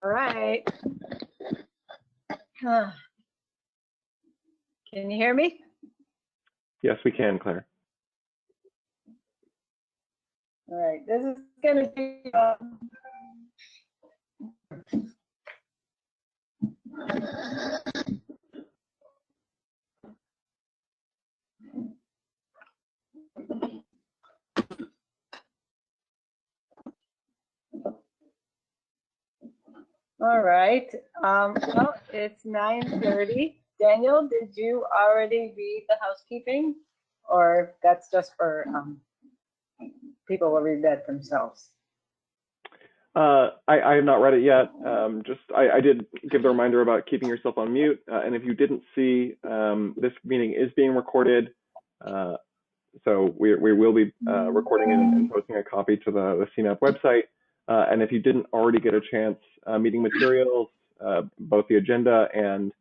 All right. Can you hear me? Yes, we can, Claire. All right, this is going to be all right. Well, it's 9:30. Daniel, did you already read the housekeeping, or that's just for people will read that themselves? I have not read it yet. I did give the reminder about keeping yourself on mute. And if you didn't see, this meeting is being recorded. So we will be recording it and posting a copy to the CMAP website. And if you didn't already get a chance, meeting materials, both the agenda and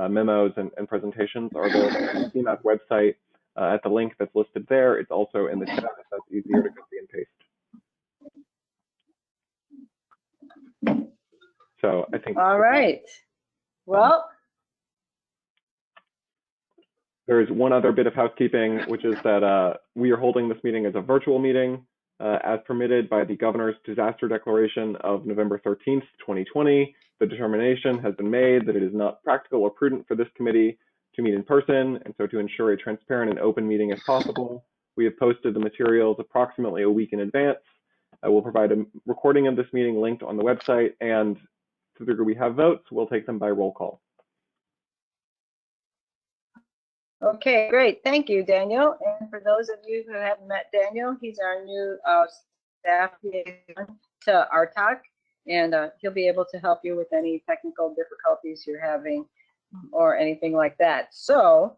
memos and presentations are available on the CMAP website at the link that's listed there. It's also in the chat if that's easier to copy and paste. So I think. All right. Well, there's one other bit of housekeeping, which is that we are holding this meeting as a virtual meeting as permitted by the governor's disaster declaration of November 13th, 2020. The determination has been made that it is not practical or prudent for this committee to meet in person. And so to ensure a transparent and open meeting as possible, we have posted the materials approximately a week in advance. I will provide a recording of this meeting linked on the website, and to the degree we have votes, we'll take them by roll call. okay, great. Thank you, Daniel. And for those of you who haven't met Daniel, he's our new staff liaison to RTOC, and he'll be able to help you with any technical difficulties you're having or anything like that. So,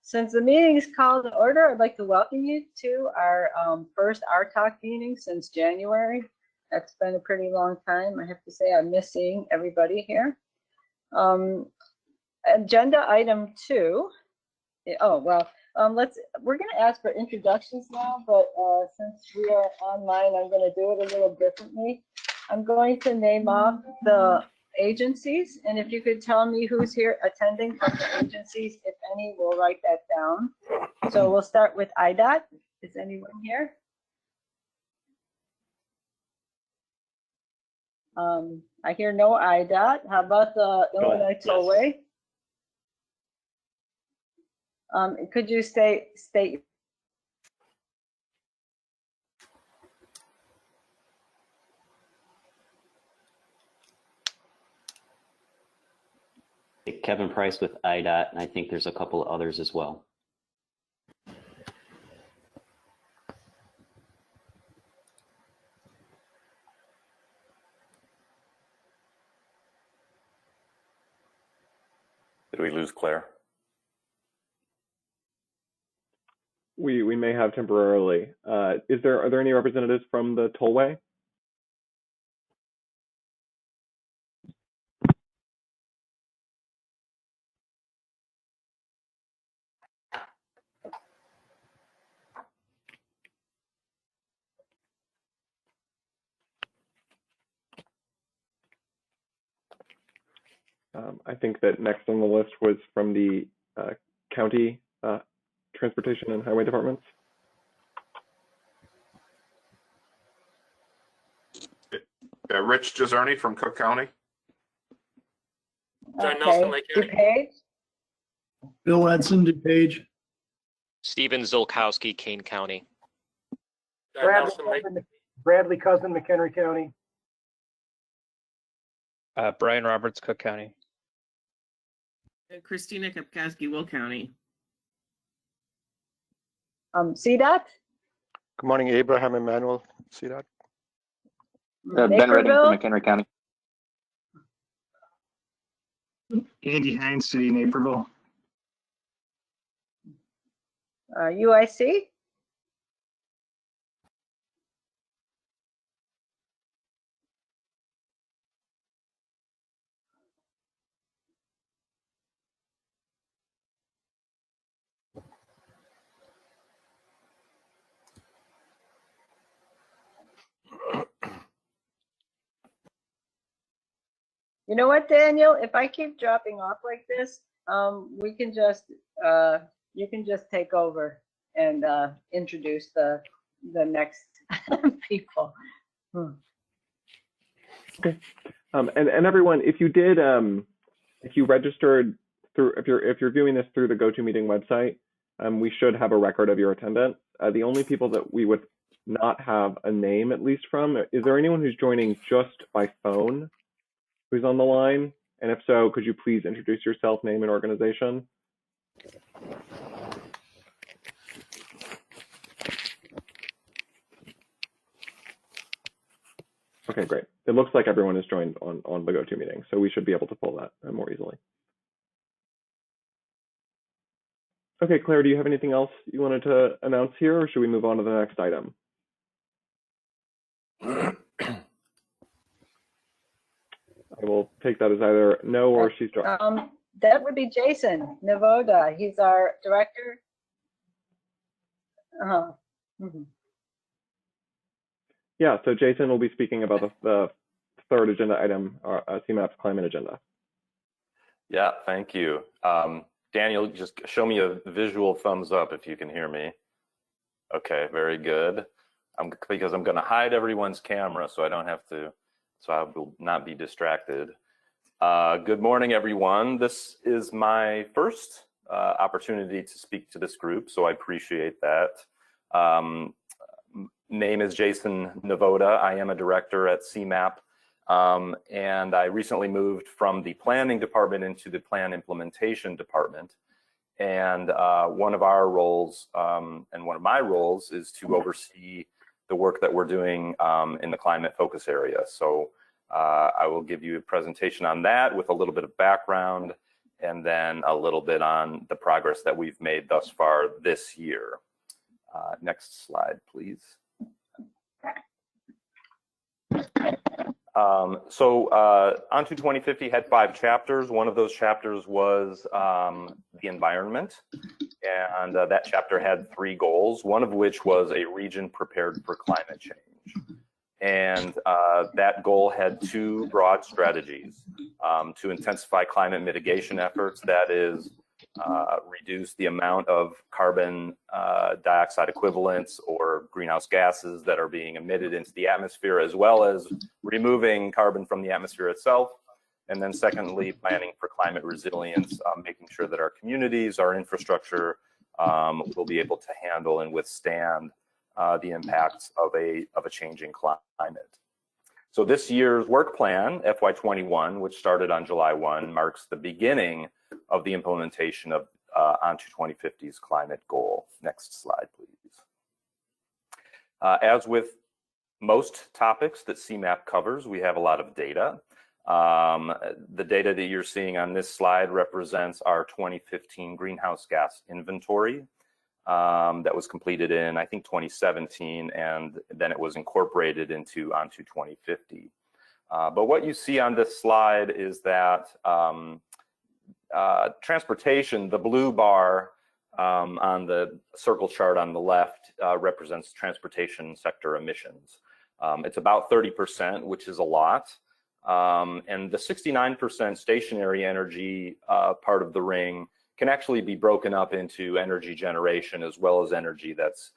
since the meeting is called to order, I'd like to welcome you to our first RTOC meeting since January. That's been a pretty long time. I have to say I miss seeing everybody here. Agenda item 2. We're going to ask for introductions now, but since we are online, I'm going to do it a little differently. I'm going to name off the agencies, and if you could tell me who's here attending from the agencies, if any, we'll write that down. So we'll start with IDOT. Is anyone here? I hear no IDOT. How about the Illinois Tollway? Could you state? Kevin Price with IDOT, and I think there's a couple of others as well. Did we lose Claire? We may have temporarily. Are there any representatives from the tollway? I think that next on the list was from the county transportation and highway departments. Rich Giserni from Cook County. John Nelson, Lake County. DuPage. Bill Edson, DuPage. Stephen Zolkowski, Kane County. Bradley Cousin, McHenry County. Brian Roberts, Cook County. Christina Kapkowski, Will County. CDOT. Good morning, Abraham Emmanuel, CDOT. Ben Redding from McHenry County. Andy Hines, City Naperville. UIC. You know what, Daniel? If I keep dropping off like this, we can just, you can just take over and introduce the next people. Okay. And everyone, if you did, if you registered through, if you're viewing this through the GoToMeeting website, we should have a record of your attendance. The only people that we would not have a name, at least from, is there anyone who's joining just by phone who's on the line? And if so, could you please introduce yourself, name, and organization? Okay, great. It looks like everyone is joined on the GoToMeeting, so we should be able to pull that more easily. Okay, Claire, do you have anything else you wanted to announce here, or should we move on to the next item? I will take that as either no or she's joined. That would be Jason Navoda. He's our director. Yeah, so Jason will be speaking about the third agenda item, CMAP's climate agenda. Yeah, thank you. Daniel, just show me a visual thumbs up if you can hear me. Okay, very good. Because I'm going to hide everyone's camera so I don't have to, so I will not be distracted. Good morning, everyone. This is my first opportunity to speak to this group, so I appreciate that. Name is Jason Navoda. I am a director at CMAP, and I recently moved from the planning department into the plan implementation department. And one of our roles, and one of my roles, is to oversee the work that we're doing in the climate focus area. So I will give you a presentation on that with a little bit of background, and then a little bit on the progress that we've made thus far this year. Next slide, please. On to 2050 had 5 chapters. One of those chapters was the environment, and that chapter had 3 goals, one of which was a region prepared for climate change. And that goal had 2 broad strategies: to intensify climate mitigation efforts, that is, reduce the amount of carbon dioxide equivalents or greenhouse gases that are being emitted into the atmosphere, as well as removing carbon from the atmosphere itself. And then secondly, planning for climate resilience, making sure that our communities, our infrastructure will be able to handle and withstand the impacts of a changing climate. So this year's work plan, FY21, which started on July 1, marks the beginning of the implementation of onto 2050's climate goal. Next slide, please. As with most topics that CMAP covers, we have a lot of data. The data that you're seeing on this slide represents our 2015 greenhouse gas inventory that was completed in, I think, 2017, and then it was incorporated into onto 2050. But what you see on this slide is that transportation, the blue bar on the circle chart on the left, represents transportation sector emissions. It's about 30%, which is a lot. And the 69% stationary energy part of the ring can actually be broken up into energy generation as well as energy that's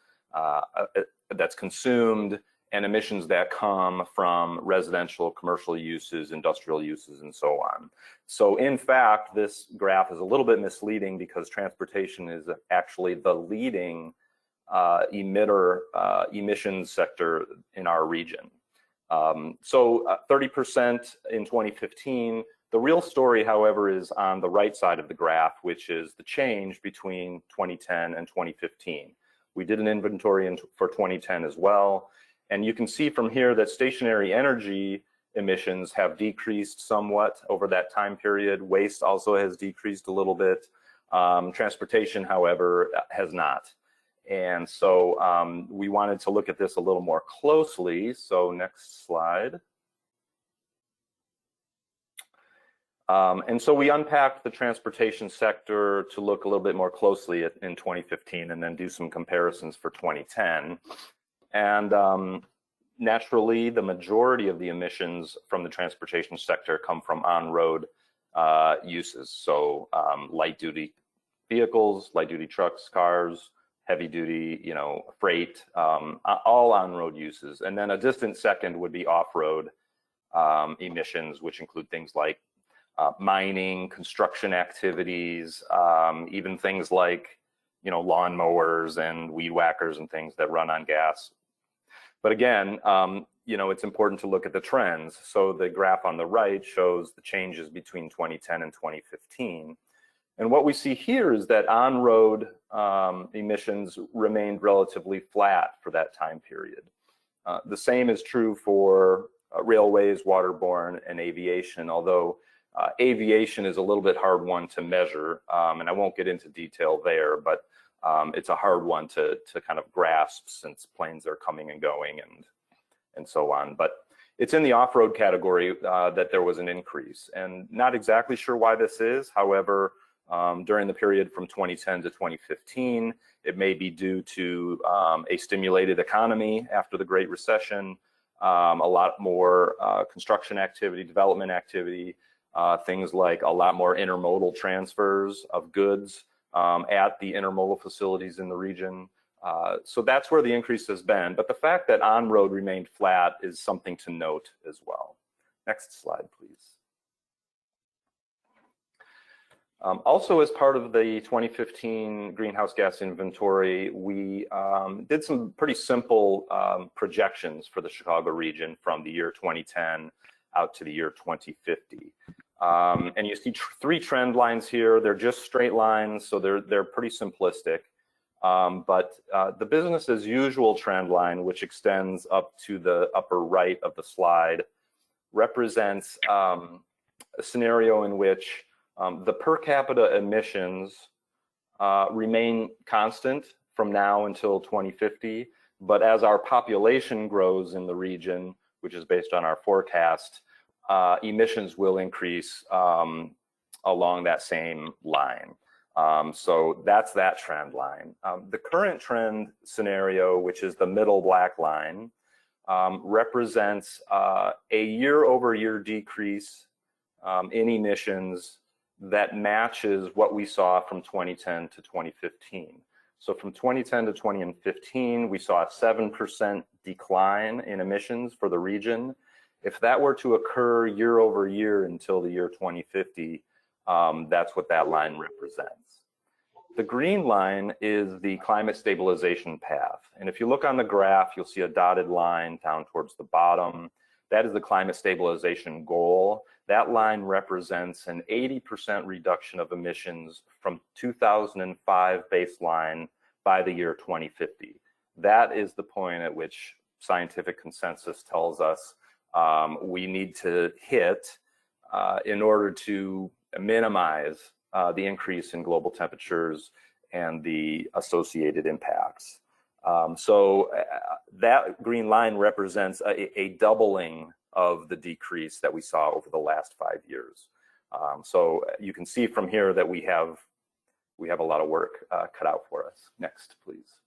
consumed, and emissions that come from residential, commercial uses, industrial uses, and so on. So in fact, this graph is a little bit misleading because transportation is actually the leading emissions sector in our region. So 30% in 2015. The real story, however, is on the right side of the graph, which is the change between 2010 and 2015. We did an inventory for 2010 as well. And you can see from here that stationary energy emissions have decreased somewhat over that time period. Waste also has decreased a little bit. Transportation, however, has not. And so we wanted to look at this a little more closely. So next slide. And so we unpacked the transportation sector to look a little bit more closely in 2015 and then do some comparisons for 2010. And Naturally, the majority of the emissions from the transportation sector come from on-road uses. So light-duty vehicles, light-duty trucks, cars, heavy-duty, freight, all on-road uses. And then a distant second would be off-road emissions, which include things like mining, construction activities, even things like, lawn mowers and weed whackers and things that run on gas. But again, it's important to look at the trends. So the graph on the right shows the changes between 2010 and 2015. And what we see here is that on-road emissions remained relatively flat for that time period. The same is true for railways, waterborne, and aviation, although aviation is a little bit hard one to measure, and I won't get into detail there, but it's a hard one to kind of grasp since planes are coming and going and so on. But it's in the off-road category that there was an increase, and not exactly sure why this is. However, during the period from 2010 to 2015, it may be due to a stimulated economy after the Great Recession, a lot more construction activity, development activity, things like a lot more intermodal transfers of goods at the intermodal facilities in the region. So that's where the increase has been. But the fact that on-road remained flat is something to note as well. Next slide, please. Also, as part of the 2015 greenhouse gas inventory, we did some pretty simple projections for the Chicago region from the year 2010 out to the year 2050. And you see three trend lines here. They're just straight lines, so they're pretty simplistic. But the business as usual trend line, which extends up to the upper right of the slide, represents a scenario in which the per capita emissions remain constant from now until 2050, but as our population grows in the region, which is based on our forecast, emissions will increase along that same line. So that's that trend line. The current trend scenario, which is the middle black line, represents a year-over-year decrease in emissions that matches what we saw from 2010 to 2015. So from 2010 to 2015, we saw a 7% decline in emissions for the region. If that were to occur year over year until the year 2050, that's what that line represents. The green line is the climate stabilization path. And if you look on the graph, you'll see a dotted line down towards the bottom. That is the climate stabilization goal. That line represents an 80% reduction of emissions from 2005 baseline by the year 2050. That is the point at which scientific consensus tells us we need to hit in order to minimize the increase in global temperatures and the associated impacts. So that green line represents a doubling of the decrease that we saw over the last 5 years. So you can see from here that we have a lot of work cut out for us. Next, please.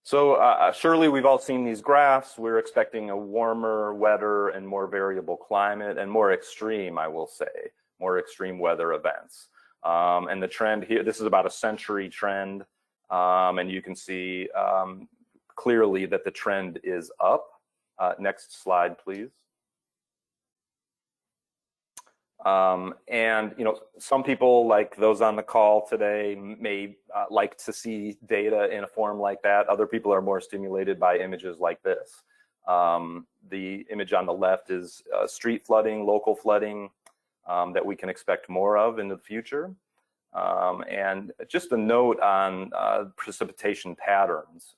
So surely we've all seen these graphs. We're expecting a warmer, wetter, and more variable climate, and more extreme, I will say, more extreme weather events. And the trend here, this is about a century trend, and you can see clearly that the trend is up. Next slide, please. And some people, like those on the call today, may like to see data in a form like that. Other people are more stimulated by images like this. The image on the left is street flooding, local flooding that we can expect more of in the future. And just a note on precipitation patterns.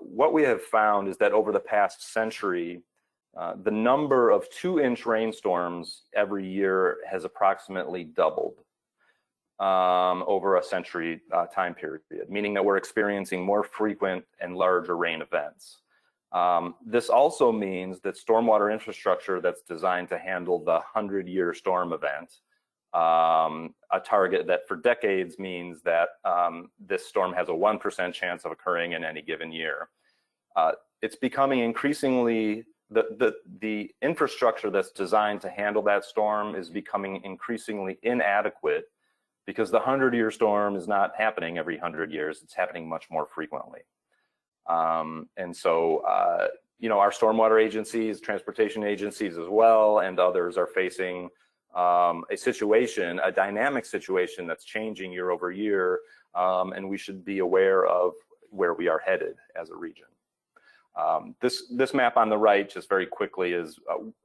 What we have found is that over the past century, the number of 2-inch rainstorms every year has approximately doubled over a century time period, meaning that we're experiencing more frequent and larger rain events. This also means that stormwater infrastructure that's designed to handle the 100-year storm event, a target that for decades means that this storm has a 1% chance of occurring in any given year. it's becoming increasingly, the infrastructure that's designed to handle that storm is becoming increasingly inadequate, because the 100-year storm is not happening every 100 years, it's happening much more frequently. And so, you know, our stormwater agencies, transportation agencies as well, and others are facing a situation, a dynamic situation that's changing year over year, and we should be aware of where we are headed as a region. This map on the right, just very quickly, is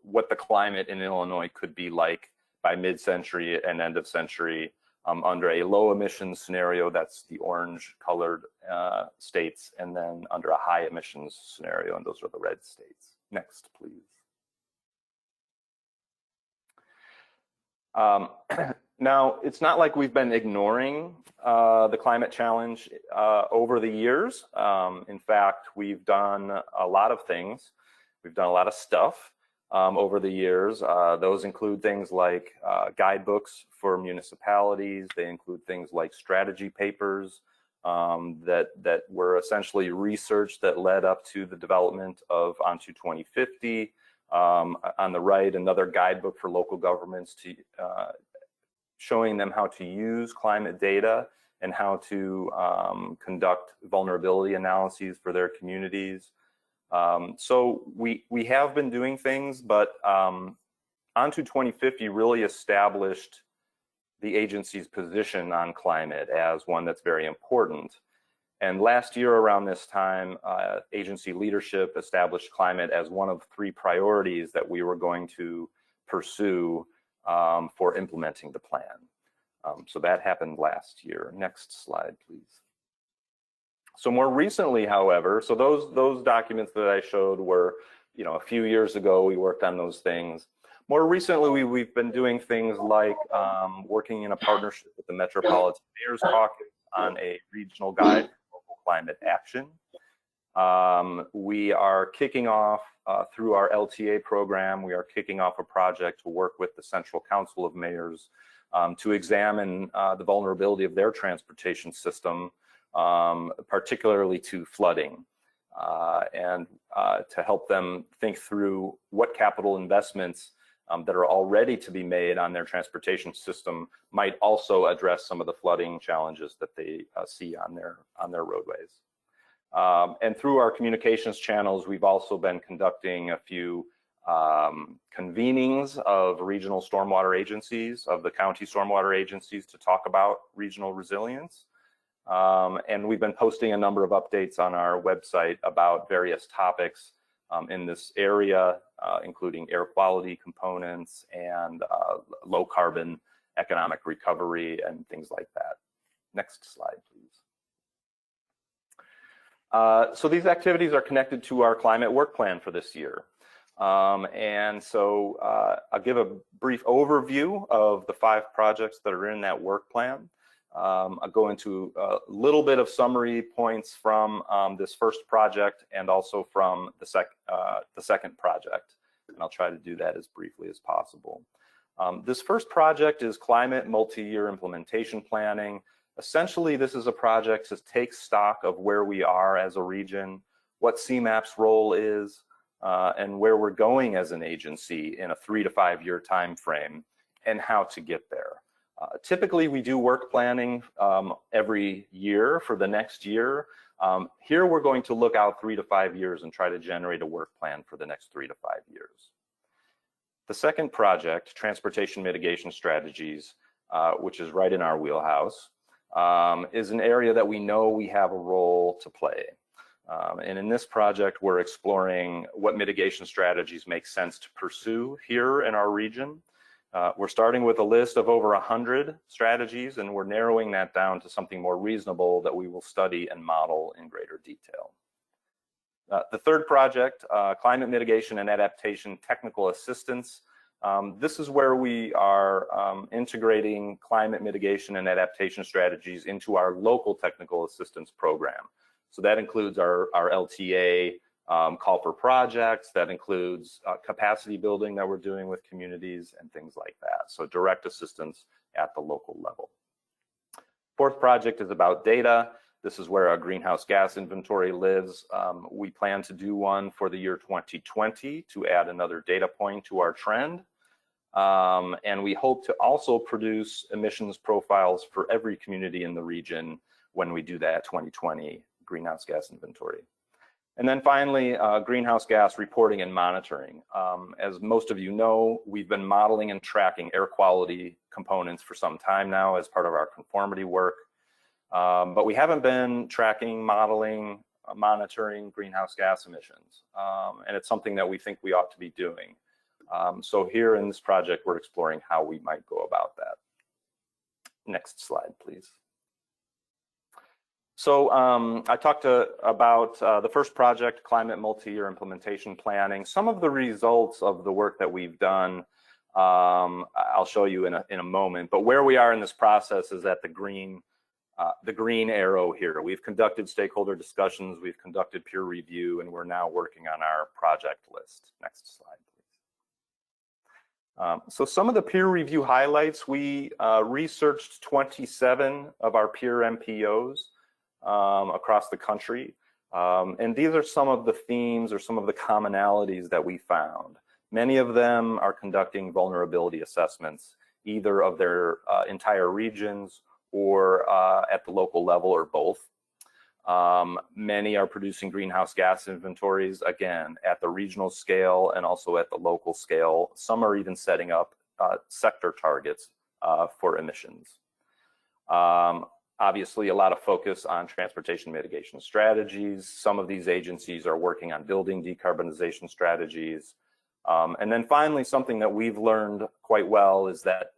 what the climate in Illinois could be like by mid-century and end of century under a low emissions scenario, that's the orange colored states, and then under a high emissions scenario, and those are the red states. Next, please. Now, it's not like we've been ignoring the climate challenge over the years. In fact, we've done a lot of things. We've done a lot of stuff over the years. Those include things like guidebooks for municipalities. They include things like strategy papers that were essentially research that led up to the development of ON2 2050. On the right, another guidebook for local governments to showing them how to use climate data and how to conduct vulnerability analyses for their communities. So we have been doing things, but ON2 2050 really established the agency's position on climate as one that's very important. And last year around this time, agency leadership established climate as one of 3 priorities that we were going to pursue for implementing the plan. So that happened last year. Next slide, please. So more recently, however, so those documents that I showed were, you know, a few years ago, we worked on those things. More recently, we've been doing things like working in a partnership with the Metropolitan Mayor's Caucus on a regional guide for local climate action. We are kicking off through our LTA program, we are kicking off a project to work with the Central Council of Mayors to examine the vulnerability of their transportation system, particularly to flooding, and to help them think through what capital investments that are already to be made on their transportation system might also address some of the flooding challenges that they see on their roadways. And through our communications channels, we've also been conducting a few convenings of regional stormwater agencies, of the county stormwater agencies, to talk about regional resilience. And we've been posting a number of updates on our website about various topics in this area, including air quality components and low carbon economic recovery and things like that. Next slide, please. So these activities are connected to our climate work plan for this year. And so I'll give a brief overview of the 5 projects that are in that work plan. I'll go into a little bit of summary points from this first project and also from the second project. And I'll try to do that as briefly as possible. This first project is Climate Multi-Year Implementation Planning. Essentially, this is a project to take stock of where we are as a region, what CMAP's role is, and where we're going as an agency in a 3 to 5 year time frame, and how to get there. Typically, we do work planning every year for the next year. Here, we're going to look out 3 to 5 years and try to generate a work plan for the next 3 to 5 years. The second project, Transportation Mitigation Strategies, which is right in our wheelhouse, is an area that we know we have a role to play. And in this project, we're exploring what mitigation strategies make sense to pursue here in our region. We're starting with a list of over 100 strategies, and we're narrowing that down to something more reasonable that we will study and model in greater detail. The third project, Climate Mitigation and Adaptation Technical Assistance. This is where we are integrating climate mitigation and adaptation strategies into our local technical assistance program. So that includes our LTA call for projects, that includes capacity building that we're doing with communities and things like that. So direct assistance at the local level. Fourth project is about data. This is where our greenhouse gas inventory lives. We plan to do one for the year 2020 to add another data point to our trend. And we hope to also produce emissions profiles for every community in the region when we do that 2020 greenhouse gas inventory. And then finally, greenhouse gas reporting and monitoring. As most of you know, we've been modeling and tracking air quality components for some time now as part of our conformity work. But we haven't been tracking, modeling, monitoring greenhouse gas emissions. And it's something that we think we ought to be doing. So here in this project, we're exploring how we might go about that. Next slide, please. So I talked about the first project, Climate Multi-Year Implementation Planning. Some of the results of the work that we've done, I'll show you in a moment. But where we are in this process is at the green arrow here. We've conducted stakeholder discussions, we've conducted peer review, and we're now working on our project list. Next slide, please. So some of the peer review highlights, we researched 27 of our peer MPOs across the country. And these are some of the themes or some of the commonalities that we found. Many of them are conducting vulnerability assessments, either of their entire regions or at the local level or both. Many are producing greenhouse gas inventories, again, at the regional scale and also at the local scale. Some are even setting up sector targets for emissions. Obviously, a lot of focus on transportation mitigation strategies. Some of these agencies are working on building decarbonization strategies. And then finally, something that we've learned quite well is that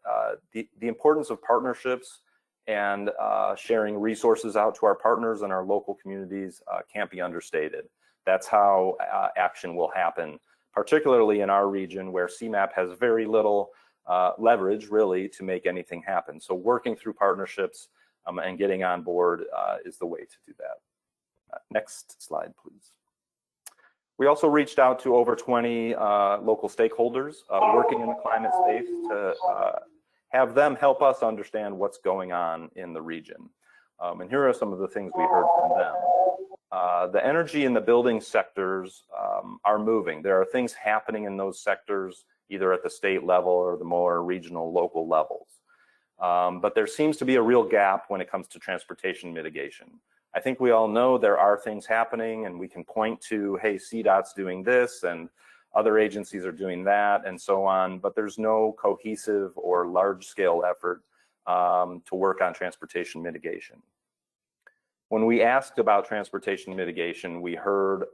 the importance of partnerships and sharing resources out to our partners and our local communities can't be understated. That's how action will happen, particularly in our region where CMAP has very little leverage really to make anything happen. So working through partnerships and getting on board is the way to do that. Next slide, please. We also reached out to over 20 local stakeholders working in the climate space to have them help us understand what's going on in the region. And here are some of the things we heard from them. The energy and the building sectors are moving. There are things happening in those sectors, either at the state level or the more regional, local levels. But there seems to be a real gap when it comes to transportation mitigation. I think we all know there are things happening and we can point to, hey, CDOT's doing this and other agencies are doing that and so on, but there's no cohesive or large scale effort to work on transportation mitigation. When we asked about transportation mitigation, we heard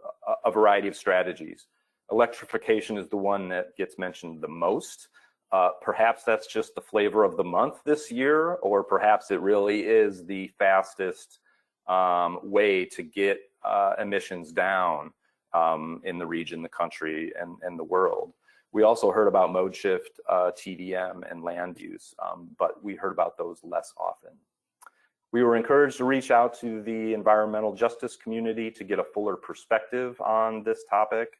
a variety of strategies. Electrification is the one that gets mentioned the most. Perhaps that's just the flavor of the month this year, or perhaps it really is the fastest way to get emissions down in the region, the country, and the world. We also heard about mode shift, TDM, and land use, but we heard about those less often. We were encouraged to reach out to the environmental justice community to get a fuller perspective on this topic.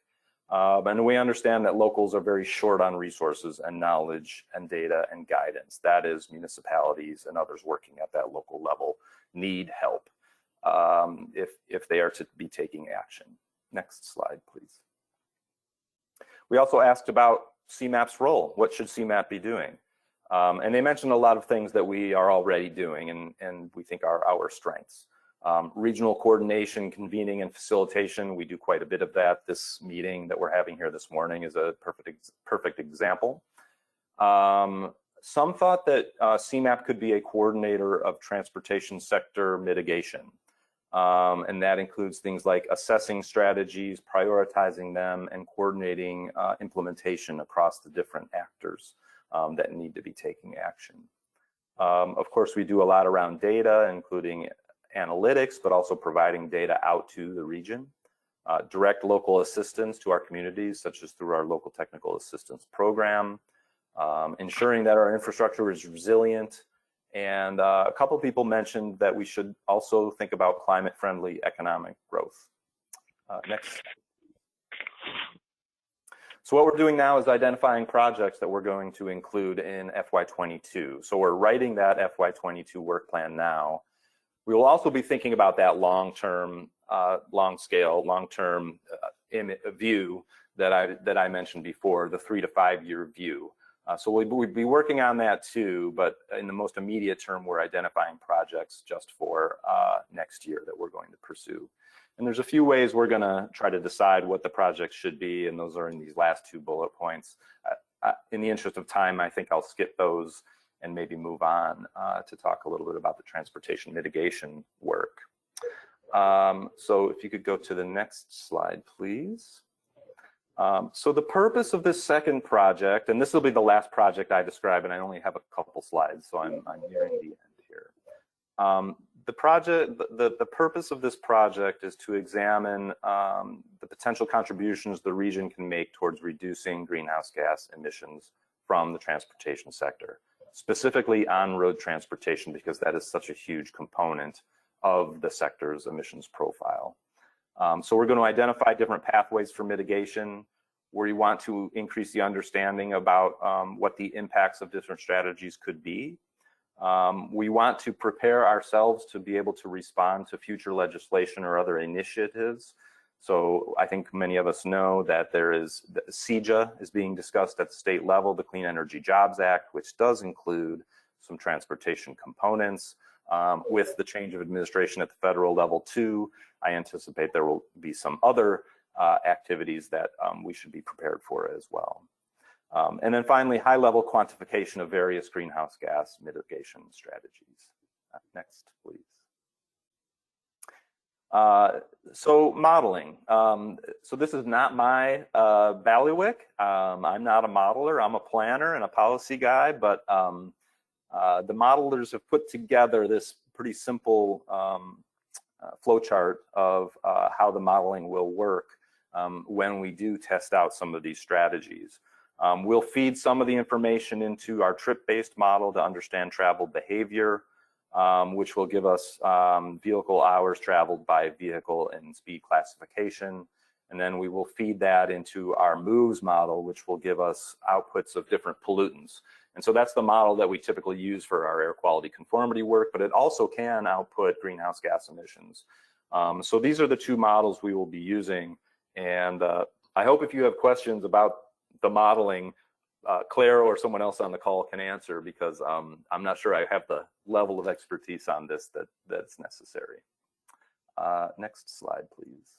And we understand that locals are very short on resources and knowledge and data and guidance. That is, municipalities and others working at that local level need help if they are to be taking action. Next slide, please. We also asked about CMAP's role. What should CMAP be doing? And they mentioned a lot of things that we are already doing and we think are our strengths. Regional coordination, convening, and facilitation, we do quite a bit of that. This meeting that we're having here this morning is a perfect example. Some thought that CMAP could be a coordinator of transportation sector mitigation. And that includes things like assessing strategies, prioritizing them, and coordinating implementation across the different actors that need to be taking action. Of course, we do a lot around data, including analytics, but also providing data out to the region. Direct local assistance to our communities, such as through our local technical assistance program. Ensuring that our infrastructure is resilient. And a couple of people mentioned that we should also think about climate-friendly economic growth. Next. So what we're doing now is identifying projects that we're going to include in FY22. So we're writing that FY22 work plan now. We will also be thinking about that long-term, long-term view that I mentioned before, the 3 to 5 year view. So we'll be working on that too, but in the most immediate term, we're identifying projects just for next year that we're going to pursue. And there's a few ways we're going to try to decide what the projects should be, and those are in these last 2 bullet points. In the interest of time, I think I'll skip those and maybe move on to talk a little bit about the transportation mitigation work. So if you could go to the next slide, please. So the purpose of this second project, and this will be the last project I describe, and I only have a couple slides, so I'm nearing the end here. The purpose of this project is to examine the potential contributions the region can make towards reducing greenhouse gas emissions from the transportation sector, specifically on-road transportation, because that is such a huge component of the sector's emissions profile. So we're going to identify different pathways for mitigation, where you want to increase the understanding about what the impacts of different strategies could be. We want to prepare ourselves to be able to respond to future legislation or other initiatives. So I think many of us know that there is CEJA is being discussed at the state level, the Clean Energy Jobs Act, which does include some transportation components. With the change of administration at the federal level too, I anticipate there will be some other activities that we should be prepared for as well. And then finally, high-level quantification of various greenhouse gas mitigation strategies. Next, please. So modeling. So this is not my bailiwick. I'm not a modeler. I'm a planner and a policy guy, but the modelers have put together this pretty simple flowchart of how the modeling will work when we do test out some of these strategies. We'll feed some of the information into our trip-based model to understand travel behavior, which will give us vehicle hours traveled by vehicle and speed classification. And then we will feed that into our MOVES model, which will give us outputs of different pollutants. And so that's the model that we typically use for our air quality conformity work, but it also can output greenhouse gas emissions. So these are the 2 models we will be using. And I hope if you have questions about the modeling, Claire or someone else on the call can answer, because I'm not sure I have the level of expertise on this that's necessary. Next slide, please.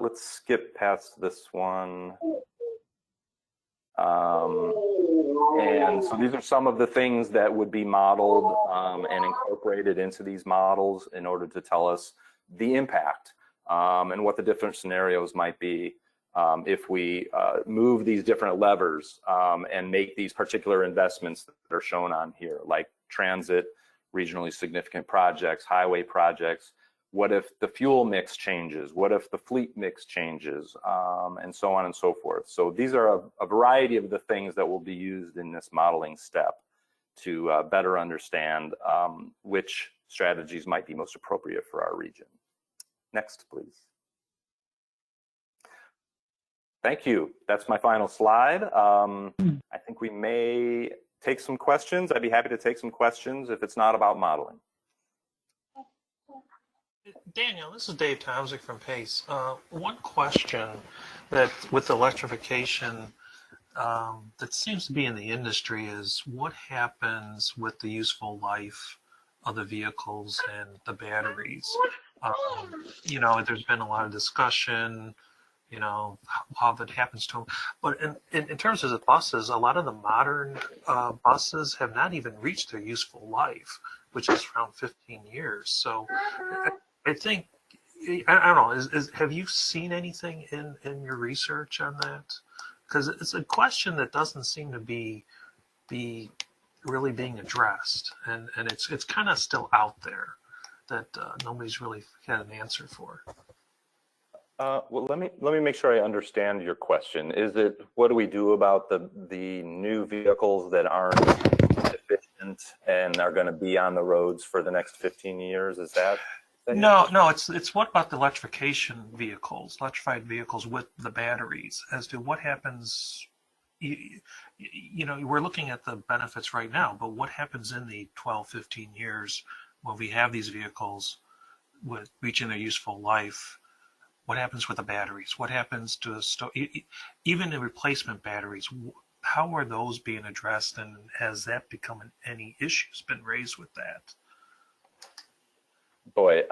Let's skip past this one. And so these are some of the things that would be modeled and incorporated into these models in order to tell us the impact and what the different scenarios might be if we move these different levers and make these particular investments that are shown on here, like transit, regionally significant projects, highway projects. What if the fuel mix changes? What if the fleet mix changes? And so on and so forth. So these are a variety of the things that will be used in this modeling step to better understand which strategies might be most appropriate for our region. Next, please. Thank you. That's my final slide. I think we may take some questions. I'd be happy to take some questions if it's not about modeling. Daniel, this is Dave Tomzik from PACE. One question that with electrification that seems to be in the industry is what happens with the useful life of the vehicles and the batteries? You know, there's been a lot of discussion, you know, how that happens to them. But in terms of the buses, a lot of the modern buses have not even reached their useful life, which is around 15 years. So I think, I don't know, have you seen anything in your research on that? Because it's a question that doesn't seem to be really being addressed, and it's kind of still out there that nobody's really had an answer for. Well, let me make sure I understand your question. Is it, what do we do about the new vehicles that aren't efficient and are going to be on the roads for the next 15 years? Is that? No, it's what about the electrified vehicles with the batteries, as to what happens we're looking at the benefits right now, but what happens in the 12, 15 years when we have these vehicles with reaching their useful life? What happens with the batteries? What happens to even the replacement batteries? How are those being addressed, and has that become any issues been raised with that? Boy,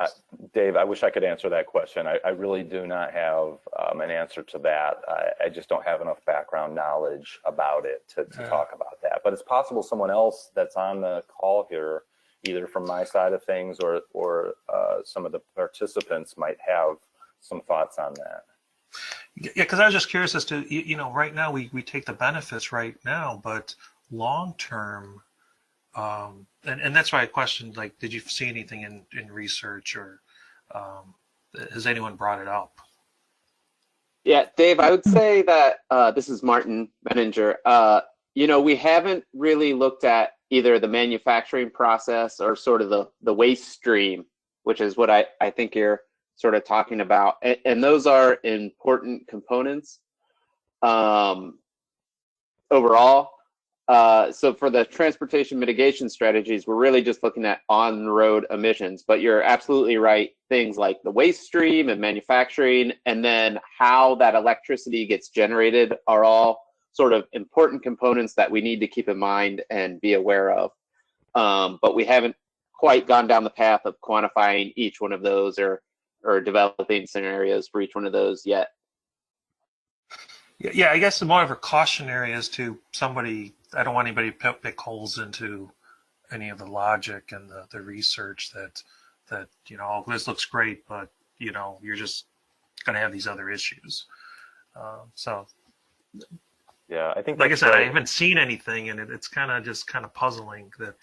Dave, I wish I could answer that question. I really do not have an answer to that. I just don't have enough background knowledge about it to talk about that. But it's possible someone else that's on the call here, either from my side of things or some of the participants, might have some thoughts on that. Yeah, because I was just curious as to, right now we take the benefits right now, but long term, and that's why I questioned, like, did you see anything in research, or has anyone brought it up? Yeah, Dave, I would say that this is Martin Menninger. We haven't really looked at either the manufacturing process or sort of the waste stream, which is what I think you're sort of talking about. And those are important components overall. So for the transportation mitigation strategies, we're really just looking at on-road emissions, but you're absolutely right. Things like the waste stream and manufacturing, and then how that electricity gets generated are all sort of important components that we need to keep in mind and be aware of. But we haven't quite gone down the path of quantifying each one of those or developing scenarios for each one of those yet. Yeah, I guess the more of a cautionary as to somebody, I don't want anybody to pick holes into any of the logic and the research that this looks great, but you're just going to have these other issues. So yeah, I think, like I said, right. I haven't seen anything, and it's kind of puzzling that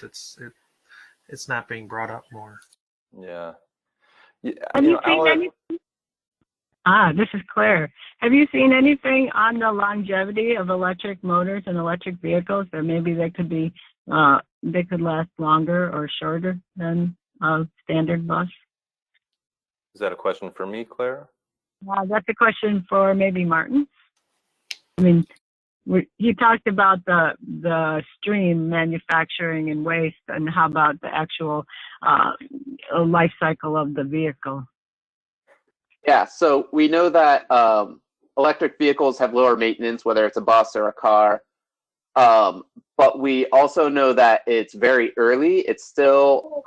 it's not being brought up more. Yeah. Have you seen anything? This is Claire. Have you seen anything on the longevity of electric motors and electric vehicles, or maybe they could last longer or shorter than a standard bus? Is that a question for me, Claire? That's a question for maybe Martin. I mean, he talked about the stream manufacturing and waste, and how about the actual life cycle of the vehicle? Yeah, so we know that electric vehicles have lower maintenance, whether it's a bus or a car. But we also know that it's very early. It's still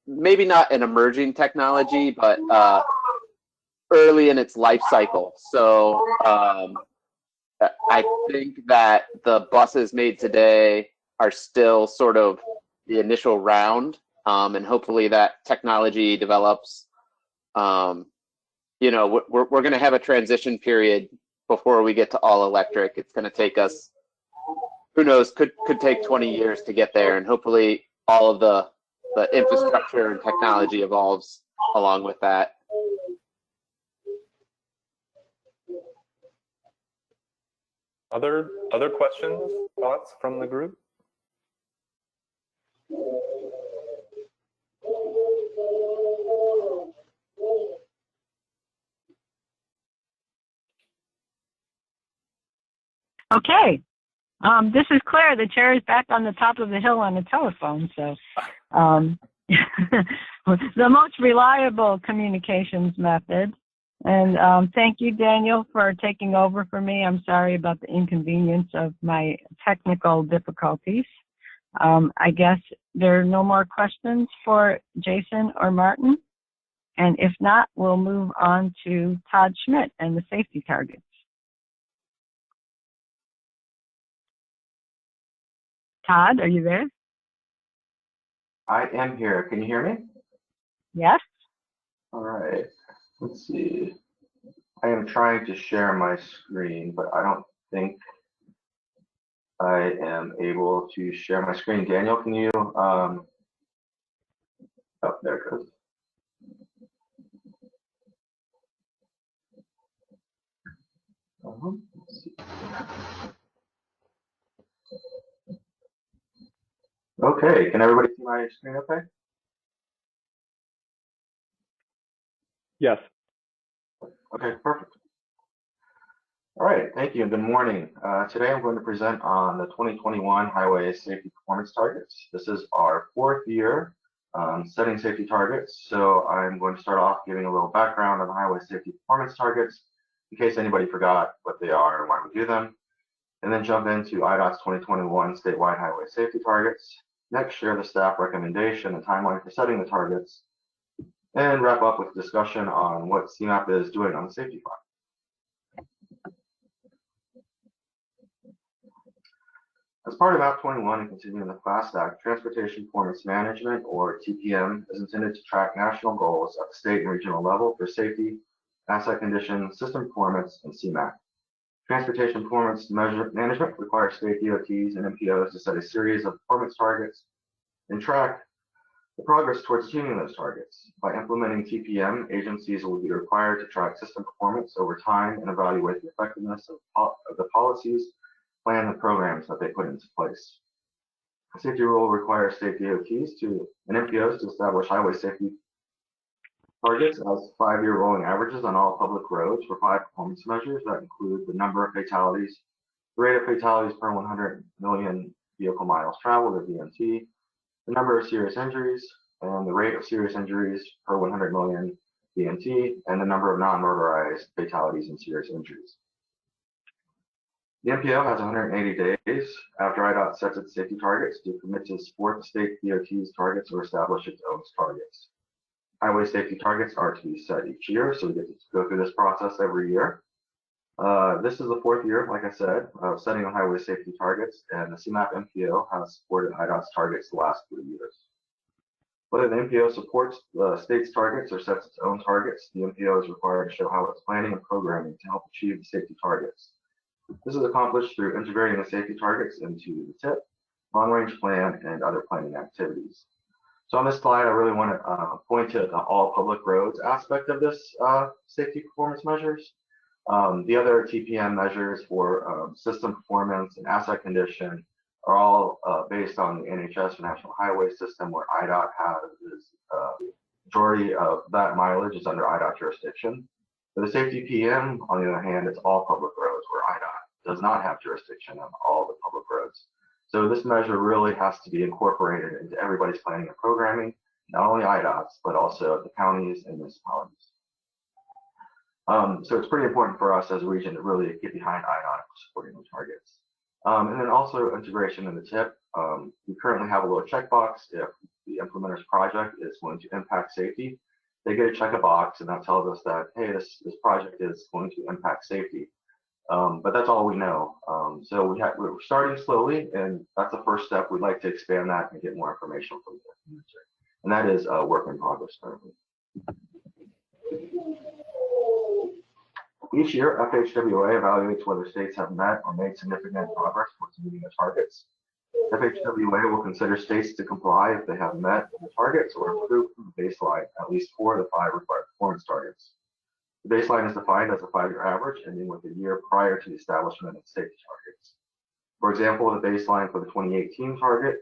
maybe not an emerging technology, but early in its life cycle. So I think that the buses made today are still sort of the initial round, and hopefully that technology develops. We're going to have a transition period before we get to all electric. It's going to take us, who knows, could take 20 years to get there, and hopefully all of the infrastructure and technology evolves along with that. Other questions, thoughts from the group? Okay. This is Claire. The chair is back on the top of the hill on the telephone. So the most reliable communications method. And thank you, Daniel, for taking over for me. I'm sorry about the inconvenience of my technical difficulties. I guess there are no more questions for Jason or Martin. And if not, we'll move on to Todd Schmidt and the safety targets. Todd, are you there? I am here. Can you hear me? Yes. All right. Let's see. I am trying to share my screen, but I don't think I am able to share my screen. Daniel, can you? Oh, there it goes. Let's see. Okay, can everybody see my screen okay? Yes. Okay, perfect. All right, Thank you and good morning. Today I'm going to present on the 2021 Highway Safety Performance Targets. This is our 4th year setting safety targets. So I'm going to start off giving a little background on the Highway Safety Performance Targets in case anybody forgot what they are and why we do them. And then jump into IDOT's 2021 statewide highway safety targets. Next, share the staff recommendation and timeline for setting the targets. And wrap up with discussion on what CMAP is doing on the safety front. As part of Act 21 and continuing the FAST Act, Transportation Performance Management, or TPM, is intended to track national goals at the state and regional level for safety, asset condition, system performance, and CMAQ. Transportation Performance Management requires state DOTs and MPOs to set a series of performance targets and track the progress towards achieving those targets. By implementing TPM, agencies will be required to track system performance over time and evaluate the effectiveness of the policies, plan, and programs that they put into place. The safety rule requires state DOTs and MPOs to establish highway safety targets as 5-year rolling averages on all public roads for 5 performance measures that include the number of fatalities, the rate of fatalities per 100 million vehicle miles traveled, or VMT, the number of serious injuries, and the rate of serious injuries per 100 million VMT, and the number of non-motorized fatalities and serious injuries. The MPO has 180 days after IDOT sets its safety targets to commit to support the state DOT's targets or establish its own targets. Highway safety targets are to be set each year, so we get to go through this process every year. This is the 4th year, like I said, of setting the highway safety targets, and the CMAP MPO has supported IDOT's targets the last 3 years. Whether the MPO supports the state's targets or sets its own targets, the MPO is required to show how it's planning and programming to help achieve the safety targets. This is accomplished through integrating the safety targets into the TIP, long-range plan, and other planning activities. So on this slide, I really want to point to the all public roads aspect of this safety performance measures. The other TPM measures for system performance and asset condition are all based on the NHS, National Highway System, where IDOT has majority of that mileage is under IDOT jurisdiction. For the safety PM, on the other hand, it's all public roads where IDOT does not have jurisdiction on all the public roads. So this measure really has to be incorporated into everybody's planning and programming, not only IDOT's, but also the counties and municipalities. So it's pretty important for us as a region to really get behind IDOT for supporting the targets. And then also integration in the TIP. We currently have a little checkbox if the implementer's project is going to impact safety. They get to check a box, and that tells us that, hey, this project is going to impact safety. But that's all we know. So we're starting slowly, and that's the first step. We'd like to expand that and get more information from the user. And that is work in progress currently. Each year, FHWA evaluates whether states have met or made significant progress towards meeting the targets. FHWA will consider states to comply if they have met the targets or improved from the baseline at least 4 of the 5 required performance targets. The baseline is defined as a 5-year average ending with the year prior to the establishment of safety targets. For example, the baseline for the 2018 target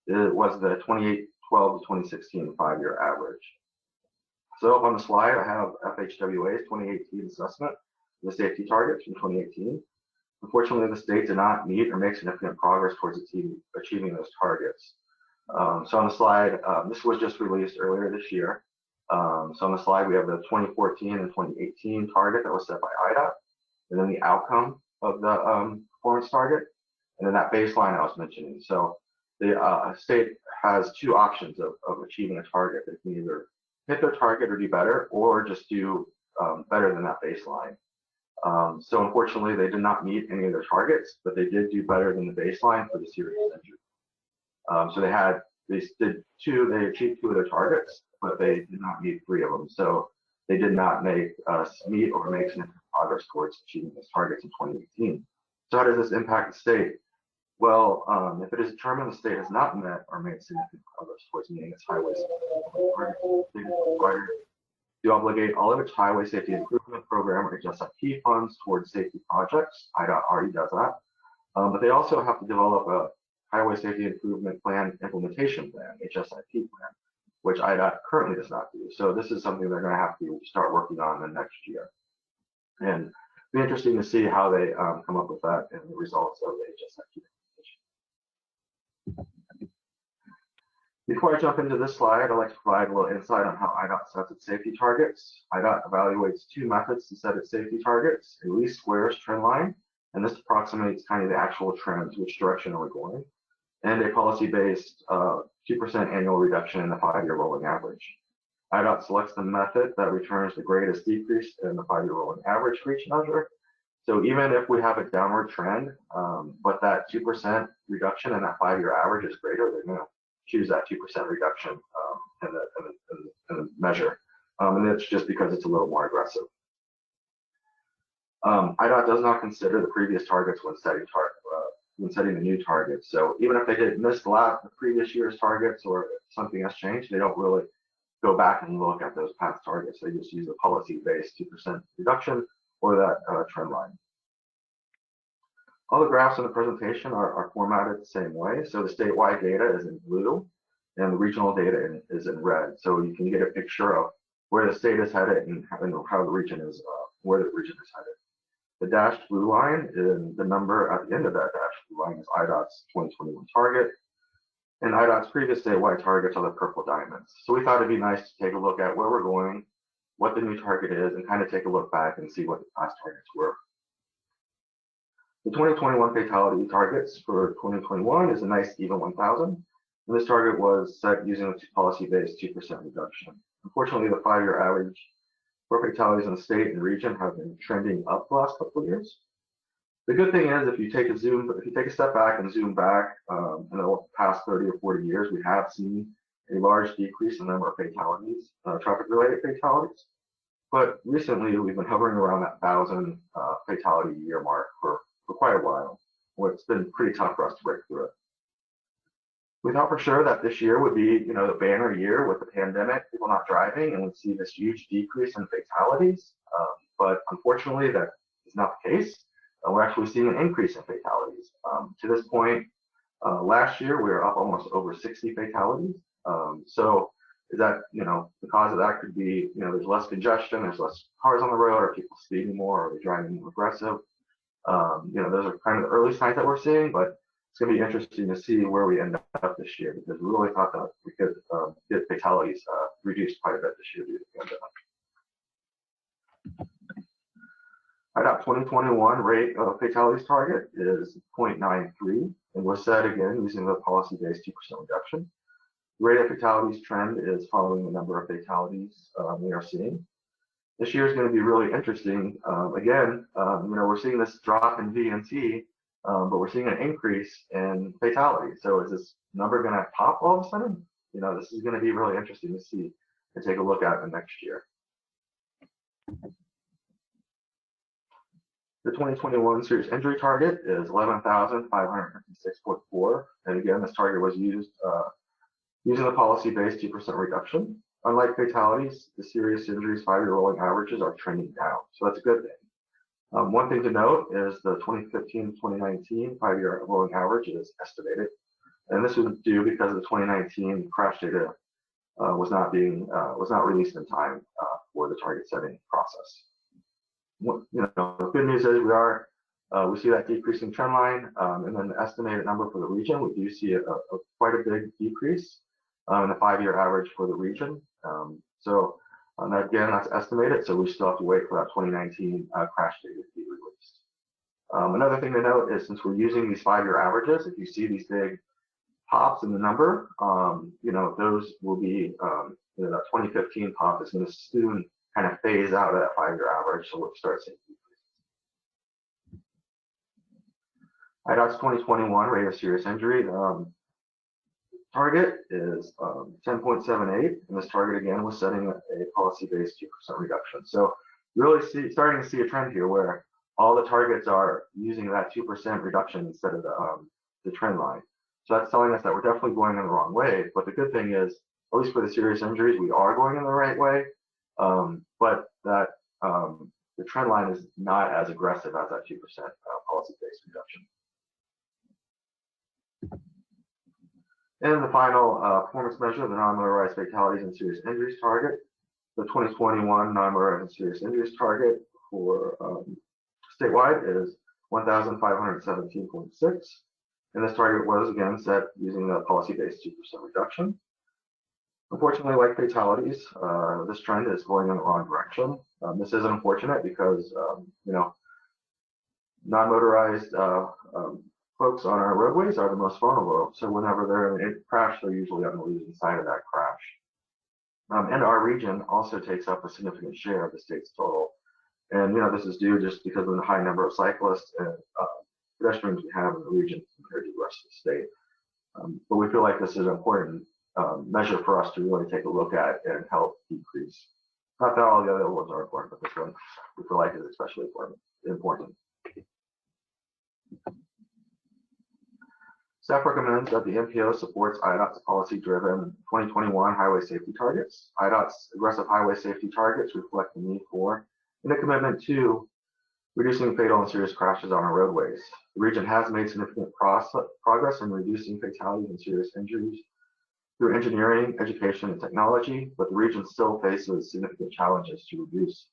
was the 2012 to 2016 5-year average. So up on the slide, I have FHWA's 2018 assessment of the safety targets from 2018. Unfortunately, the state did not meet or make significant progress towards achieving those targets. So on the slide, this was just released earlier this year. So on the slide, we have the 2014 and 2018 target that was set by IDOT, and then the outcome of the performance target, and then that baseline I was mentioning. So the state has 2 options of achieving a target. They can either hit their target or do better, or just do better than that baseline. So unfortunately, they did not meet any of their targets, but they did do better than the baseline for the serious injury. So they achieved 2 of their targets, but they did not meet 3 of them. So they did not meet or make significant progress towards achieving those targets in 2018. So how does this impact the state? Well, if it is determined the state has not met or made significant progress towards meeting its highway safety targets, the state is required to obligate all of its highway safety improvement program or HSIP funds towards safety projects. IDOT already does that. But they also have to develop a highway safety improvement plan implementation plan, HSIP plan, which IDOT currently does not do. So this is something they're going to have to start working on the next year. And be interesting to see how they come up with that and the results of the HSIQ. Before I jump into this slide, I'd like to provide a little insight on how IDOT sets its safety targets. IDOT evaluates two methods to set its safety targets: a least squares trend line, and this approximates kind of the actual trends, which direction are we going, and a policy-based 2% annual reduction in the 5-year rolling average. IDOT selects the method that returns the greatest decrease in the 5-year rolling average for each measure. So even if we have a downward trend, but that 2% reduction in that 5-year average is greater, they're going to choose that 2% reduction in the measure. And it's just because it's a little more aggressive. IDOT does not consider the previous targets when setting the new targets. So even if they did miss the previous year's targets or something has changed, they don't really go back and look at those past targets. They just use the policy-based 2% reduction or that trend line. All the graphs in the presentation are formatted the same way. So the statewide data is in blue and the regional data is in red. So you can get a picture of where the state is headed and how the region is, where the region is headed. The dashed blue line, and the number at the end of that dashed blue line is IDOT's 2021 target. And IDOT's previous statewide targets are the purple diamonds. So we thought it'd be nice to take a look at where we're going, what the new target is, and kind of take a look back and see what the past targets were. The 2021 fatality targets for 2021 is a nice even 1,000. And this target was set using the policy-based 2% reduction. Unfortunately, the 5-year average for fatalities in the state and region have been trending up the last couple of years. The good thing is, if you take a step back and zoom back in the past 30 or 40 years, we have seen a large decrease in the number of fatalities, traffic-related fatalities. But recently, we've been hovering around that 1,000 fatality year mark for quite a while. Well, it's been pretty tough for us to break through it. We thought for sure that this year would be, the banner year with the pandemic, people not driving, and we'd see this huge decrease in fatalities. But unfortunately, that is not the case. We're actually seeing an increase in fatalities. To this point, last year we were up almost over 60 fatalities. So is that, the cause of that could be, there's less congestion, there's less cars on the road, are people speeding more, are they driving more aggressive? Those are kind of the early signs that we're seeing, but it's going to be interesting to see where we end up this year, because we really thought that we could get fatalities reduced quite a bit this year due to the pandemic. IDOT 2021 rate of fatalities target is 0.93 and was set again using the policy-based 2% reduction. The rate of fatalities trend is following the number of fatalities we are seeing. This year is going to be really interesting. Again, we're seeing this drop in VNT, but we're seeing an increase in fatalities. So is this number going to pop all of a sudden? This is going to be really interesting to see and take a look at in next year. The 2021 serious injury target is 11,556.4. And again, this target was used using the policy-based 2% reduction. Unlike fatalities, the serious injuries 5-year rolling averages are trending down. So that's a good thing. One thing to note is the 2015-2019 5-year rolling average is estimated. And this was due because the 2019 crash data was not released in time for the target setting process. The good news is we see that decreasing trend line, and then the estimated number for the region, we do see quite a big decrease in the 5-year average for the region. Again, that's estimated, so we still have to wait for that 2019 crash data to be released. Another thing to note is, since we're using these 5-year averages, if you see these big pops in the number, those will be, that 2015 pop is going to soon kind of phase out of that 5-year average, so we'll start seeing decreases. IDOT's 2021 rate of serious injury target is 10.78, and this target again was setting a policy-based 2% reduction. So really starting to see a trend here where all the targets are using that 2% reduction instead of the trend line. So that's telling us that we're definitely going in the wrong way. But the good thing is, at least for the serious injuries, we are going in the right way. But that the trend line is not as aggressive as that 2% policy-based reduction. And the final performance measure, the non-motorized fatalities and serious injuries target. The 2021 non-motorized and serious injuries target for statewide is 1,517.6. And this target was again set using the policy-based 2% reduction. Unfortunately, like fatalities, this trend is going in the wrong direction. This is unfortunate because, non-motorized folks on our roadways are the most vulnerable. So whenever they're in a crash, they're usually on the losing side of that crash. And our region also takes up a significant share of the state's total. And, this is due just because of the high number of cyclists and pedestrians we have in the region compared to the rest of the state. But we feel like this is an important measure for us to really take a look at and help decrease. Not that all the other ones are important, but this one we feel like is especially important. Staff recommends that the MPO supports IDOT's policy-driven 2021 highway safety targets. IDOT's aggressive highway safety targets reflect the need for and a commitment to reducing fatal and serious crashes on our roadways. The region has made significant progress in reducing fatalities and serious injuries through engineering, education, and technology, but the region still faces significant challenges to reduce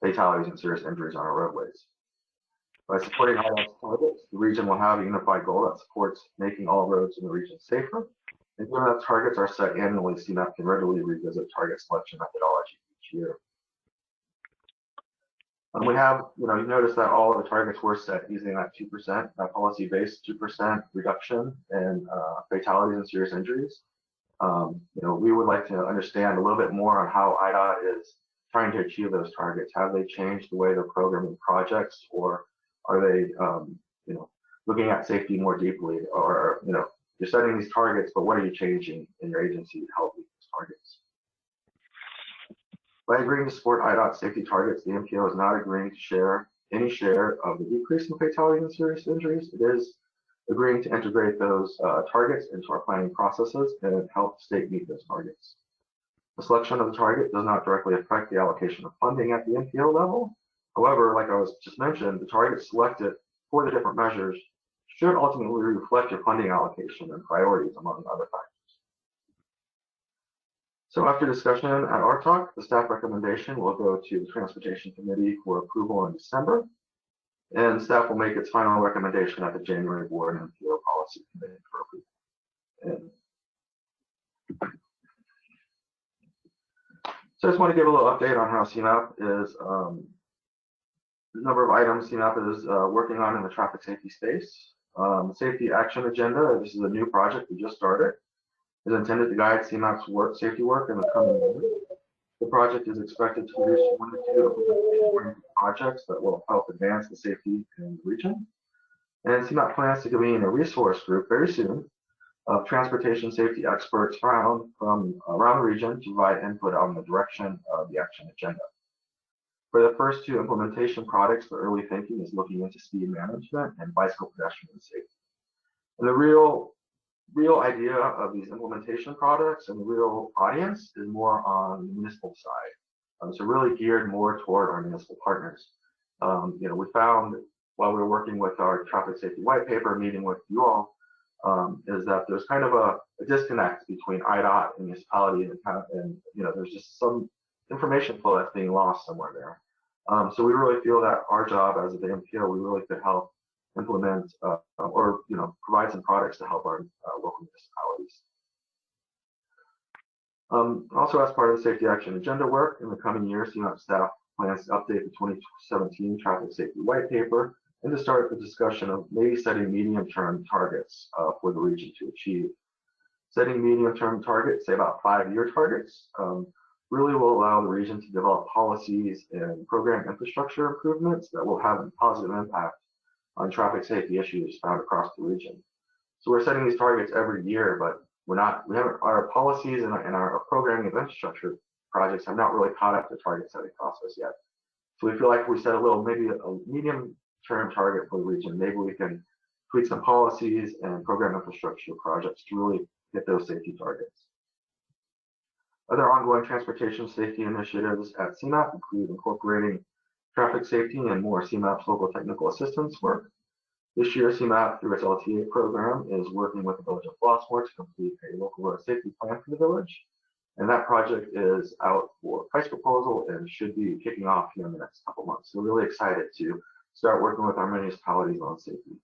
fatalities and serious injuries on our roadways. By supporting IDOT's targets, the region will have a unified goal that supports making all roads in the region safer. And given that targets are set annually, CMAP can regularly revisit target selection methodology each year. We have, you notice that all of the targets were set using that 2%, that policy-based 2% reduction in fatalities and serious injuries. We would like to understand a little bit more on how IDOT is trying to achieve those targets. Have they changed the way they're programming projects, or are they, looking at safety more deeply? Or, you're setting these targets, but what are you changing in your agency to help meet those targets? By agreeing to support IDOT safety targets, the MPO is not agreeing to share any share of the decrease in fatalities and serious injuries. It is agreeing to integrate those targets into our planning processes and help the state meet those targets. The selection of the target does not directly affect the allocation of funding at the MPO level. However, like I was just mentioned, the targets selected for the different measures should ultimately reflect your funding allocation and priorities, among other factors. So after discussion at our talk, the staff recommendation will go to the Transportation Committee for approval in December, and staff will make its final recommendation at the January Board and MPO Policy Committee for approval. So I just want to give a little update on how CMAP is, the number of items CMAP is working on in the traffic safety space. Safety Action Agenda, this is a new project we just started, is intended to guide CMAP's safety work in the coming years. The project is expected to produce 1 to 2 projects that will help advance the safety in the region. And CMAP plans to convene a resource group very soon of transportation safety experts from around the region to provide input on the direction of the action agenda. For the first 2 implementation products, the early thinking is looking into speed management and bicycle pedestrian safety. And the real idea of these implementation products and the real audience is more on the municipal side. So really geared more toward our municipal partners. We found while we were working with our traffic safety white paper, meeting with you all, is that there's kind of a disconnect between IDOT and municipality, and there's just some information flow that's being lost somewhere there. So we really feel that our job as the MPO, we really could help implement or provide some products to help our local municipalities. Also, as part of the Safety Action Agenda work, in the coming years, CMAP staff plans to update the 2017 Traffic Safety White Paper and to start the discussion of maybe setting medium-term targets for the region to achieve. Setting medium-term targets, say about 5-year targets, really will allow the region to develop policies and program infrastructure improvements that will have a positive impact on traffic safety issues found across the region. So we're setting these targets every year, but our policies and our programming and infrastructure projects have not really caught up to target setting process yet. So we feel like if we set maybe a medium-term target for the region, maybe we can tweak some policies and program infrastructure projects to really hit those safety targets. Other ongoing transportation safety initiatives at CMAP include incorporating traffic safety and more CMAP's local technical assistance work. This year, CMAP, through its LTA program, is working with the Village of Flossmoor to complete a local road safety plan for the village. And that project is out for price proposal and should be kicking off here in the next couple months. So we're really excited to start working with our municipalities on safety.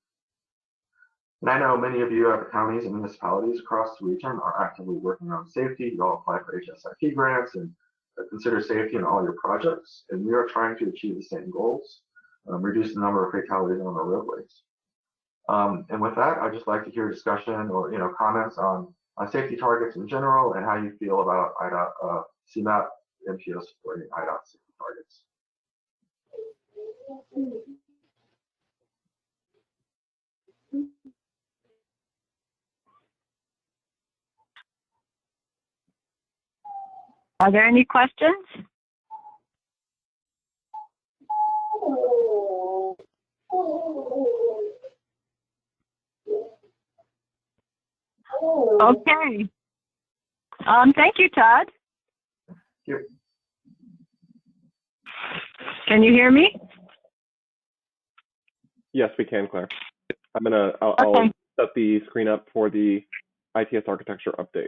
And I know many of you at counties and municipalities across the region are actively working on safety. You all apply for HSIP grants and consider safety in all your projects. And we are trying to achieve the same goals, reduce the number of fatalities on our roadways. And with that, I'd just like to hear discussion or comments on safety targets in general and how you feel about IDOT, CMAP, MPO supporting IDOT safety targets. Are there any questions? Okay. Thank you, Todd. Here. Can you hear me? Yes, we can, Claire. I'll Okay. set the screen up for the ITS architecture update.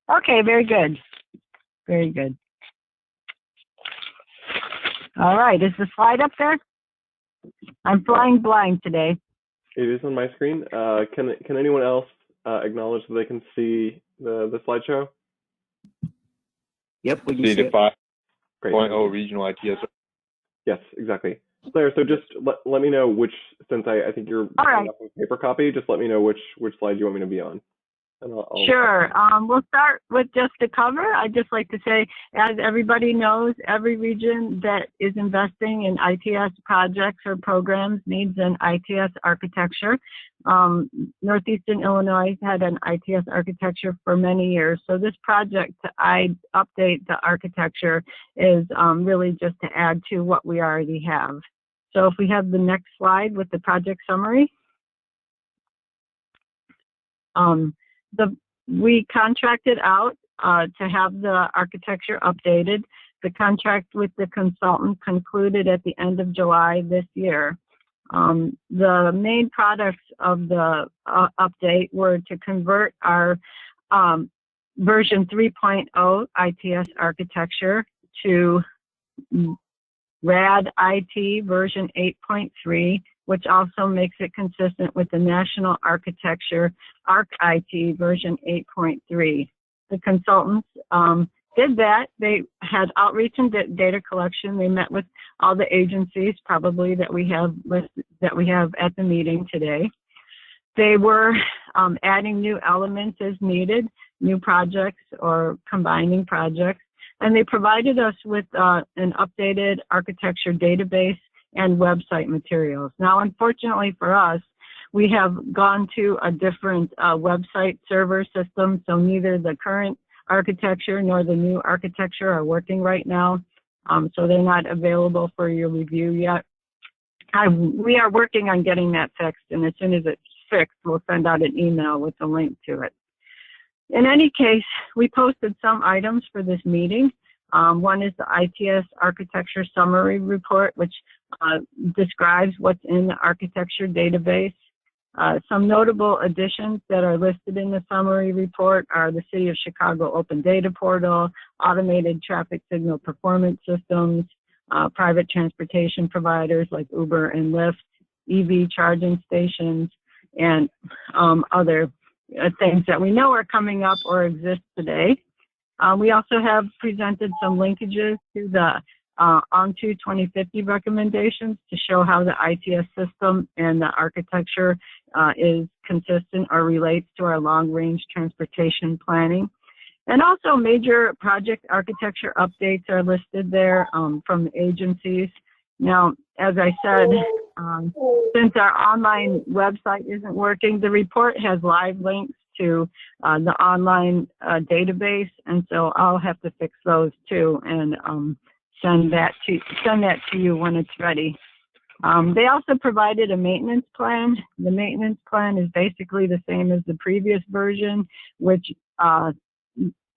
Okay, very good. Very good. All right, is the slide up there? I'm flying blind today. It is on my screen. Can anyone else acknowledge that they can see the slideshow? Yep, we can See see the it. 5.0 regional ITS. Yes, exactly. Claire, so just let me know which, since I think you're All right. up a paper copy, just let me know which slide you want me to be on. And I'll Sure. We'll start with just the cover. I'd just like to say, as everybody knows, every region that is investing in ITS projects or programs needs an ITS architecture. Northeastern Illinois had an ITS architecture for many years. So this project to update the architecture is really just to add to what we already have. So if we have the next slide with the project summary. We contracted out to have the architecture updated. The contract with the consultant concluded at the end of July this year. The main products of the update were to convert our version 3.0 ITS architecture to RAD IT version 8.3, which also makes it consistent with the National Architecture ARC IT version 8.3. The consultants did that. They had outreach and data collection. They met with all the agencies probably that we have at the meeting today. They were adding new elements as needed, new projects or combining projects, and they provided us with an updated architecture database and website materials. Now, unfortunately for us, we have gone to a different website server system, so neither the current architecture nor the new architecture are working right now, so they're not available for your review yet. We are working on getting that fixed, and as soon as it's fixed, we'll send out an email with a link to it. In any case, we posted some items for this meeting. One is the ITS architecture summary report, which describes what's in the architecture database. Some notable additions that are listed in the summary report are the City of Chicago Open Data Portal, automated traffic signal performance systems, private transportation providers like Uber and Lyft, EV charging stations, and other things that we know are coming up or exist today. We also have presented some linkages to the ON2 2050 recommendations to show how the ITS system and the architecture is consistent or relates to our long-range transportation planning. And also major project architecture updates are listed there from the agencies. Now, as I said, since our online website isn't working, the report has live links to the online database, and so I'll have to fix those too and send that to you when it's ready. They also provided a maintenance plan. The maintenance plan is basically the same as the previous version, which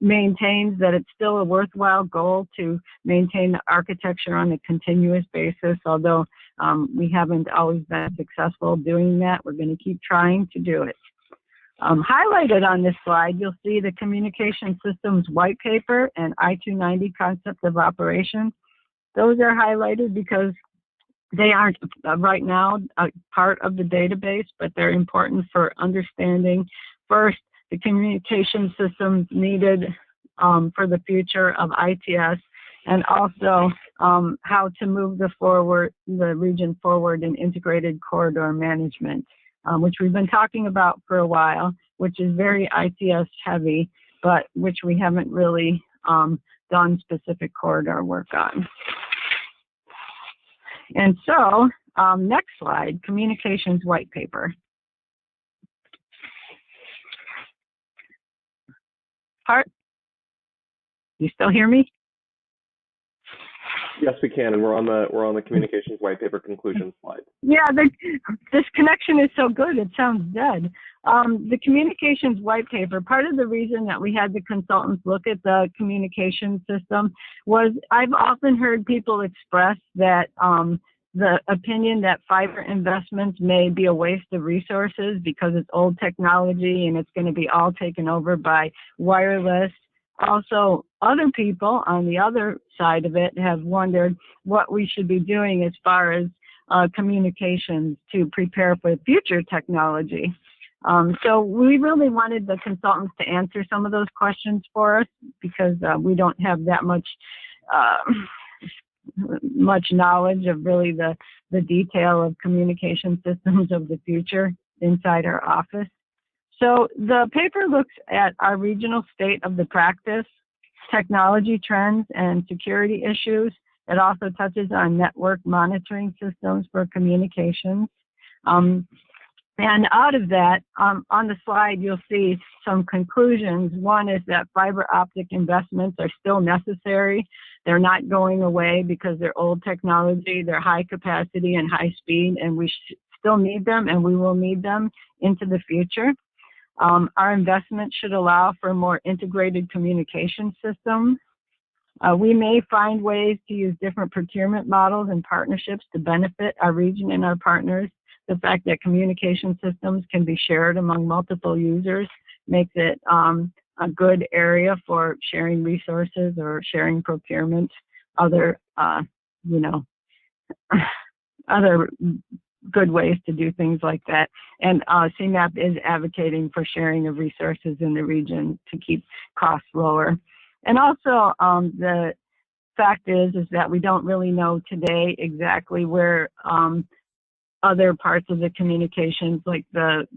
maintains that it's still a worthwhile goal to maintain the architecture on a continuous basis, although we haven't always been successful doing that. We're going to keep trying to do it. Highlighted on this slide, you'll see the Communication Systems White Paper and I-290 Concept of Operation. Those are highlighted because They aren't right now a part of the database, but they're important for understanding first the communication systems needed for the future of ITS, and also how to move the region forward in integrated corridor management, which we've been talking about for a while, which is very ITS heavy, but which we haven't really done specific corridor work on. And so, next slide, communications white paper. Hart, you still hear me? Yes, we can, and we're on the communications white paper conclusion slide. Yeah, this connection is so good, it sounds dead. The communications white paper, part of the reason that we had the consultants look at the communication system was I've often heard people express that the opinion that fiber investments may be a waste of resources because it's old technology and it's going to be all taken over by wireless. Also, other people on the other side of it have wondered what we should be doing as far as communications to prepare for future technology. So we really wanted the consultants to answer some of those questions for us because we don't have that much knowledge of really the detail of communication systems of the future inside our office. So the paper looks at our regional state of the practice, technology trends, and security issues. It also touches on network monitoring systems for communications. And out of that, on the slide, you'll see some conclusions. One is that fiber optic investments are still necessary. They're not going away because they're old technology, they're high capacity and high speed, and we still need them, and we will need them into the future. Our investment should allow for a more integrated communication system. We may find ways to use different procurement models and partnerships to benefit our region and our partners. The fact that communication systems can be shared among multiple users makes it a good area for sharing resources or sharing procurement, other good ways to do things like that. And CMAP is advocating for sharing of resources in the region to keep costs lower. And also the fact is that we don't really know today exactly where other parts of the communications, like the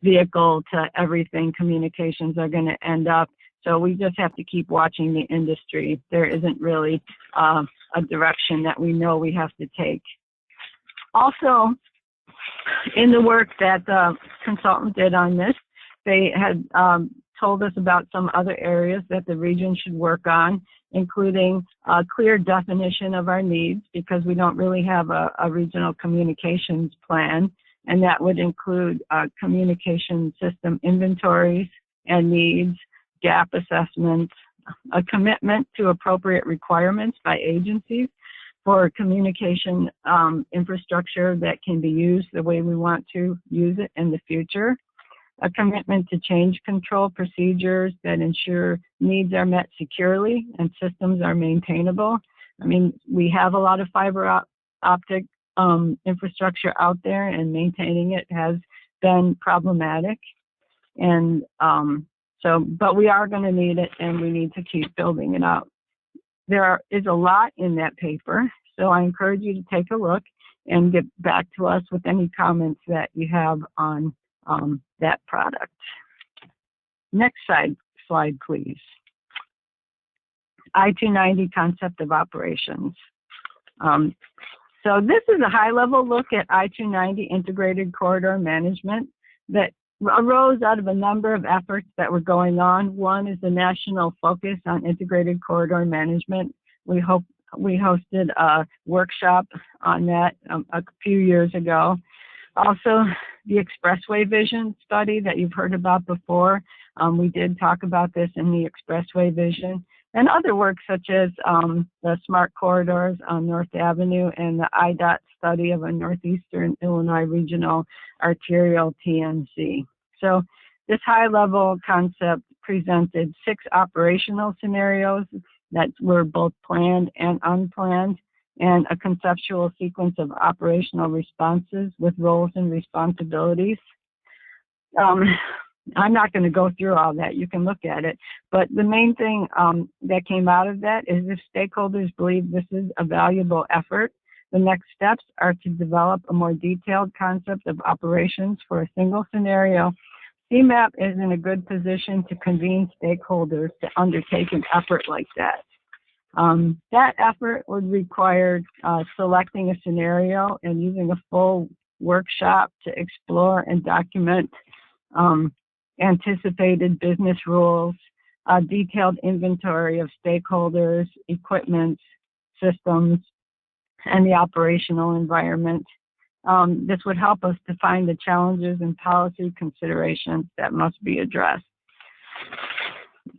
vehicle to everything communications, are going to end up. So we just have to keep watching the industry. There isn't really a direction that we know we have to take. Also, in the work that the consultant did on this, they had told us about some other areas that the region should work on, including a clear definition of our needs, because we don't really have a regional communications plan, and that would include communication system inventories and needs, gap assessments, a commitment to appropriate requirements by agencies for communication infrastructure that can be used the way we want to use it in the future, a commitment to change control procedures that ensure needs are met securely and systems are maintainable. I mean, we have a lot of fiber optic infrastructure out there, and maintaining it has been problematic. And but we are going to need it, and we need to keep building it out. There is a lot in that paper, so I encourage you to take a look and get back to us with any comments that you have on that product. Next slide, please. I-290 concept of operations. So this is a high-level look at I-290 integrated corridor management that arose out of a number of efforts that were going on. One is the national focus on integrated corridor management. We hosted a workshop on that a few years ago. Also, the Expressway Vision study that you've heard about before. We did talk about this in the Expressway Vision, and other work such as the smart corridors on North Avenue and the IDOT study of a Northeastern Illinois Regional Arterial TNC. So this high-level concept presented 6 operational scenarios that were both planned and unplanned. and a conceptual sequence of operational responses with roles and responsibilities. I'm not going to go through all that. You can look at it. But the main thing that came out of that is if stakeholders believe this is a valuable effort, the next steps are to develop a more detailed concept of operations for a single scenario. CMAP is in a good position to convene stakeholders to undertake an effort like that. That effort would require selecting a scenario and using a full workshop to explore and document anticipated business rules, a detailed inventory of stakeholders, equipment, systems, and the operational environment. This would help us define the challenges and policy considerations that must be addressed.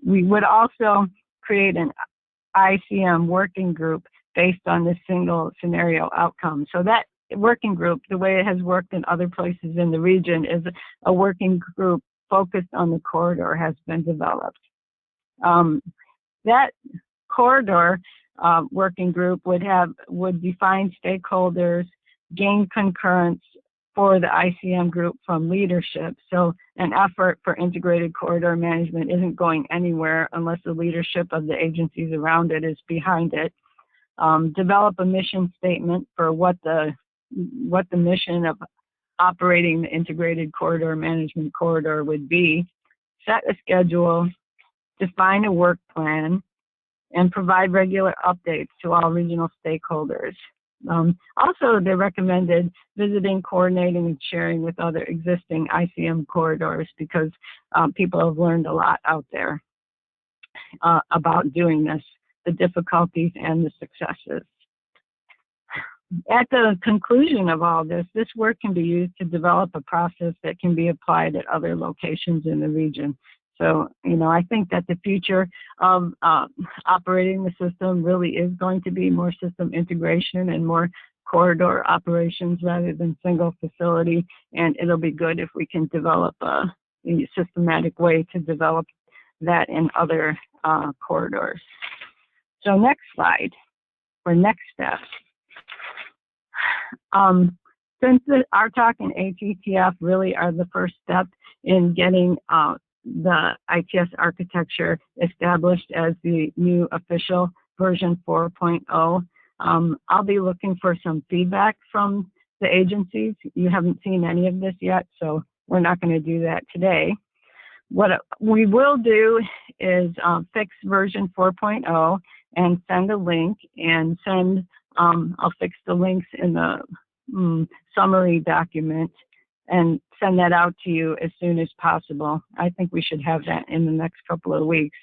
We would also create an ICM working group based on this single scenario outcome. So that working group, the way it has worked in other places in the region, is a working group focused on the corridor has been developed. That corridor working group would define stakeholders, gain concurrence for the ICM group from leadership. So an effort for integrated corridor management isn't going anywhere unless the leadership of the agencies around it is behind it. Develop a mission statement for what the mission of operating the integrated corridor management corridor would be, set a schedule, define a work plan, and provide regular updates to all regional stakeholders. Also, they recommended visiting, coordinating, and sharing with other existing ICM corridors because people have learned a lot out there about doing this, the difficulties and the successes. At the conclusion of all this work can be used to develop a process that can be applied at other locations in the region. So, I think that the future of operating the system really is going to be more system integration and more corridor operations rather than single facility. And it'll be good if we can develop a systematic way to develop that in other corridors. So next slide for next steps. Since the RTOC and ATTF really are the first step in getting the ITS architecture established as the new official version 4.0, I'll be looking for some feedback from the agencies. You haven't seen any of this yet, so we're not going to do that today. What we will do is fix version 4.0 and send a link and I'll fix the links in the summary document and send that out to you as soon as possible. I think we should have that in the next couple of weeks.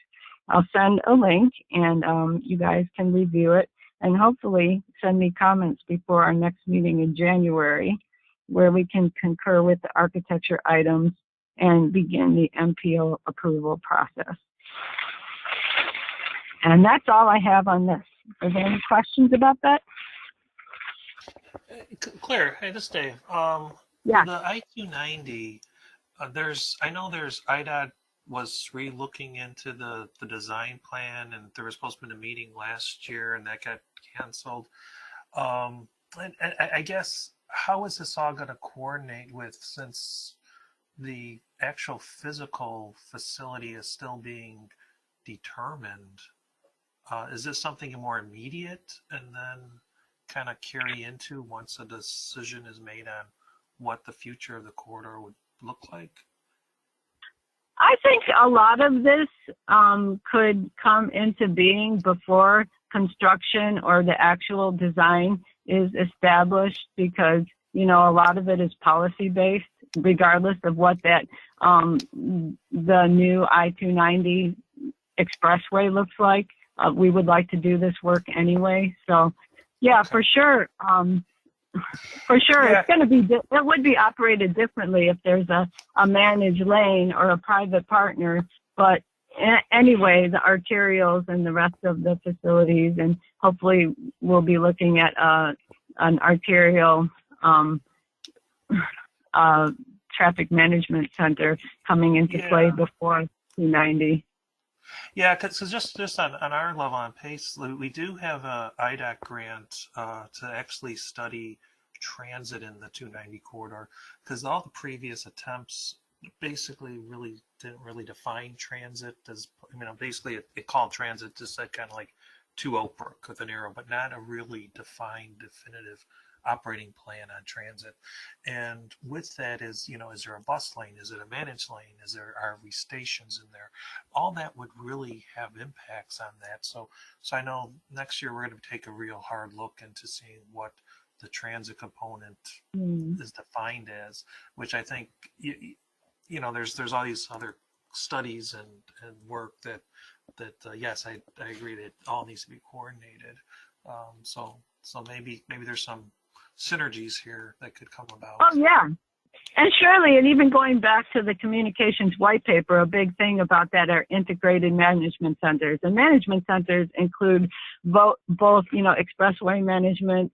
I'll send a link and you guys can review it and hopefully send me comments before our next meeting in January where we can concur with the architecture items and begin the MPO approval process. And that's all I have on this. Are there any questions about that? Claire, hey, this is Dave. Yeah. The I-290, I know IDOT was re-looking into the design plan, and there was supposed to be a meeting last year, and that got canceled. And I guess, how is this all going to coordinate with, since the actual physical facility is still being determined? Is this something more immediate and then kind of carry into once a decision is made on what the future of the corridor would look like? I think a lot of this could come into being before construction or the actual design is established because, a lot of it is policy based, regardless of what that the new I-290 expressway looks like. We would like to do this work anyway. So, yeah, for sure. It's going to be, it would be operated differently if there's a managed lane or a private partner. But anyway, the arterials and the rest of the facilities, and hopefully we'll be looking at an arterial traffic management center coming into play before 290. Yeah, because just on our level on PACE, we do have a IDOT grant to actually study transit in the 290 corridor, because all the previous attempts basically really didn't really define transit as, basically it called transit just that kind of like to Oak with an arrow, but not a really defined definitive operating plan on transit. And with that is, is there a bus lane? Is it a managed lane? Is there RV stations in there? All that would really have impacts on that. So I know next year we're going to take a real hard look into seeing what the transit component is defined as, which I think, there's all these other studies and work that yes, I agree that it all needs to be coordinated. So maybe there's some synergies here that could come about. Oh, yeah. And surely, and even going back to the communications white paper, a big thing about that are integrated management centers. And management centers include both expressway management,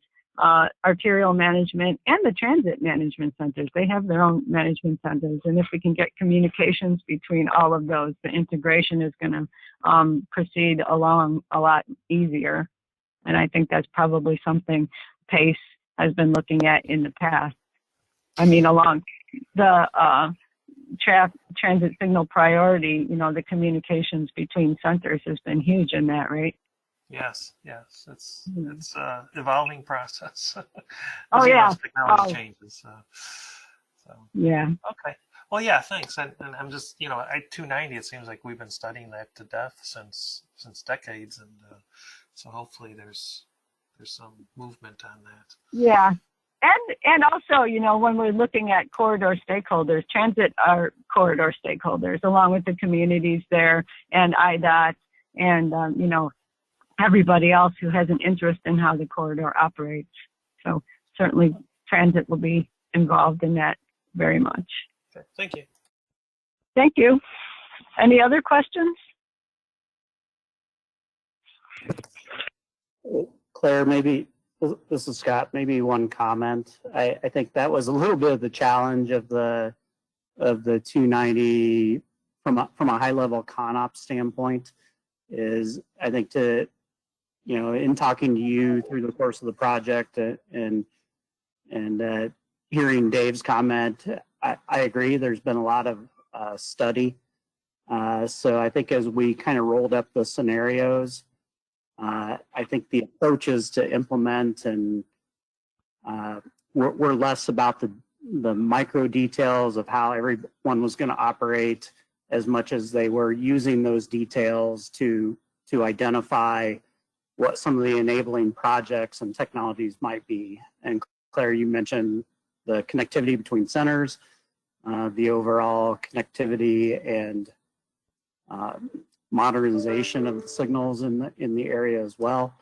arterial management, and the transit management centers. They have their own management centers. And if we can get communications between all of those, the integration is going to proceed along a lot easier. And I think that's probably something PACE has been looking at in the past. Along the transit signal priority, the communications between centers has been huge in that, right? Yes, it's evolving process. Oh, yeah. Technology changes. So. Yeah. Okay. Well, yeah, thanks. And I'm just, at 290, it seems like we've been studying that to death since decades, and so hopefully there's some movement on that. Yeah. And also, when we're looking at corridor stakeholders, transit are corridor stakeholders, along with the communities there and IDOT and, everybody else who has an interest in how the corridor operates. So certainly transit will be involved in that very much. Okay. Thank you. Thank you. Any other questions? Claire, maybe, this is Scott, maybe one comment. I think that was a little bit of the challenge of the 290 from a high level ConOps standpoint is, I think, to, in talking to you through the course of the project and hearing Dave's comment, I agree there's been a lot of study. So I think as we kind of rolled up the scenarios, I think the approaches to implement and were less about the micro details of how everyone was going to operate as much as they were using those details to identify what some of the enabling projects and technologies might be. And Claire, you mentioned the connectivity between centers, the overall connectivity and modernization of the signals in the area as well,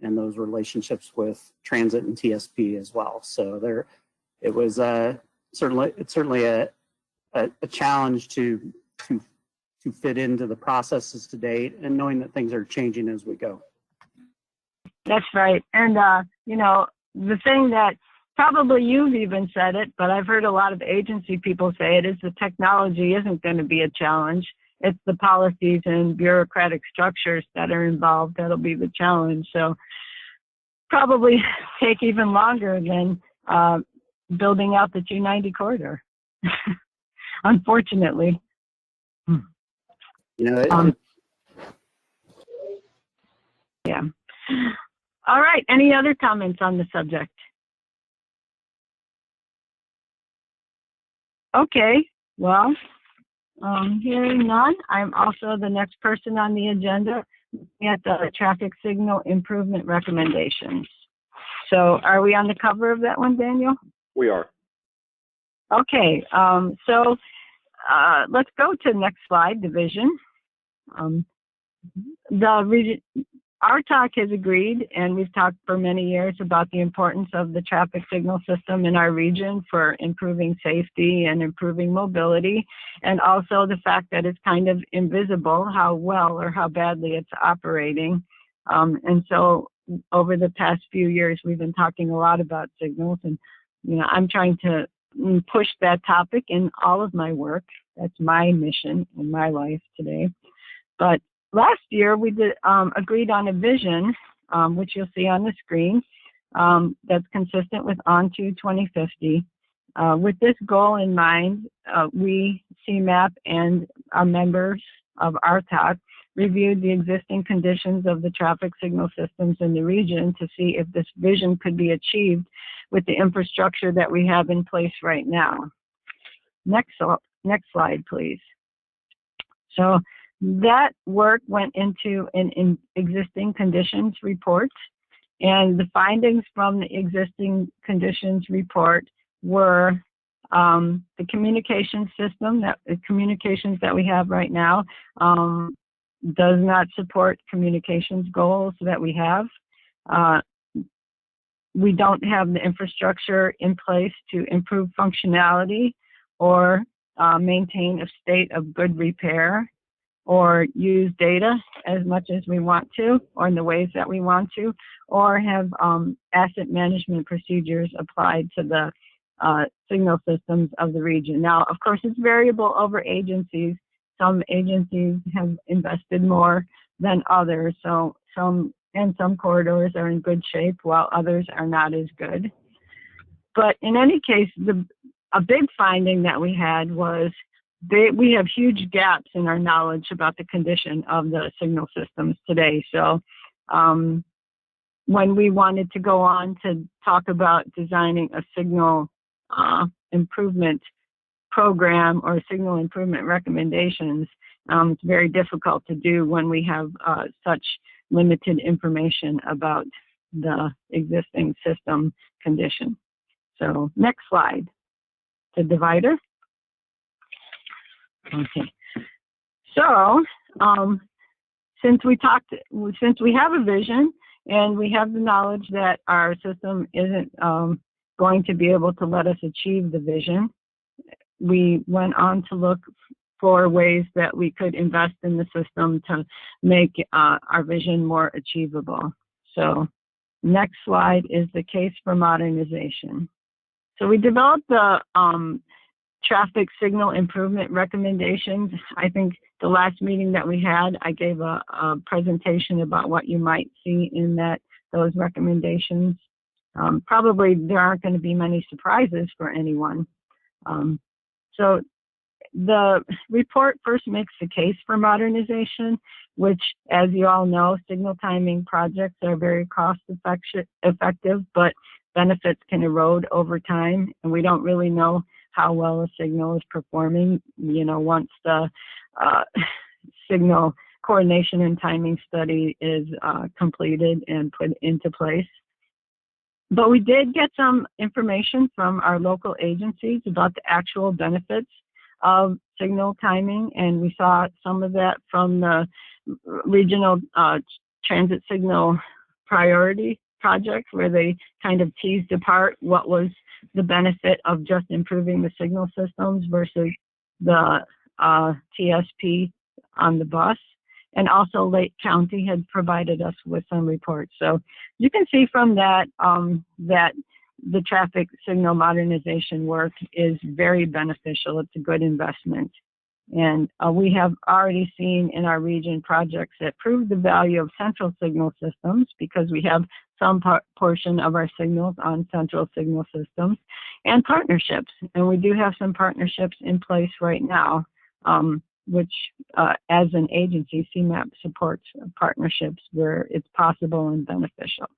and those relationships with transit and TSP as well. So it was certainly a challenge to fit into the processes to date, and knowing that things are changing as we go. That's right. And the thing that probably you've even said it, but I've heard a lot of agency people say it, is the technology isn't going to be a challenge. It's the policies and bureaucratic structures that are involved that'll be the challenge. So probably take even longer than building out the 290 corridor, unfortunately. Yeah. All right. Any other comments on the subject? Okay. Well, hearing none, I'm also the next person on the agenda at the traffic signal improvement recommendations. So are we on the cover of that one, Daniel? We are. Okay. So let's go to the next slide, division. The region, RTOC has agreed, and we've talked for many years about the importance of the traffic signal system in our region for improving safety and improving mobility, and also the fact that it's kind of invisible how well or how badly it's operating. And so over the past few years, we've been talking a lot about signals, and I'm trying to push that topic in all of my work. That's my mission in my life today. But last year we did agreed on a vision, which you'll see on the screen, that's consistent with ON2 2050. With this goal in mind, we, CMAP, and our members of RTOC reviewed the existing conditions of the traffic signal systems in the region to see if this vision could be achieved with the infrastructure that we have in place right now. Next slide, please. So that work went into an existing conditions report, and the findings from the existing conditions report were the communication system, communications that we have right now does not support communications goals that we have. We don't have the infrastructure in place to improve functionality or maintain a state of good repair or use data as much as we want to or in the ways that we want to, or have asset management procedures applied to the signal systems of the region. Now, of course, it's variable over agencies. Some agencies have invested more than others, so some corridors are in good shape while others are not as good. But in any case, a big finding that we had was we have huge gaps in our knowledge about the condition of the signal systems today. So when we wanted to go on to talk about designing a signal improvement program or signal improvement recommendations, it's very difficult to do when we have such limited information about the existing system condition. So next slide, the divider. Okay, so since we have a vision and we have the knowledge that our system isn't going to be able to let us achieve the vision, we went on to look for ways that we could invest in the system to make our vision more achievable. So next slide is the case for modernization. So we developed the traffic signal improvement recommendations. I think the last meeting that we had, I gave a presentation about what you might see in those recommendations. Probably there aren't going to be many surprises for anyone. So the report first makes the case for modernization, which, as you all know, signal timing projects are very cost effective, but benefits can erode over time, and we don't really know how well a signal is performing, once the signal coordination and timing study is completed and put into place. But we did get some information from our local agencies about the actual benefits of signal timing, and we saw some of that from the regional transit signal priority projects, where they kind of teased apart what was the benefit of just improving the signal systems versus the TSP on the bus. And also Lake County had provided us with some reports. So you can see from that that the traffic signal modernization work is very beneficial. It's a good investment. And we have already seen in our region projects that prove the value of central signal systems, because we have some portion of our signals on central signal systems, and partnerships. And we do have some partnerships in place right now, which as an agency, CMAP supports partnerships where it's possible and beneficial.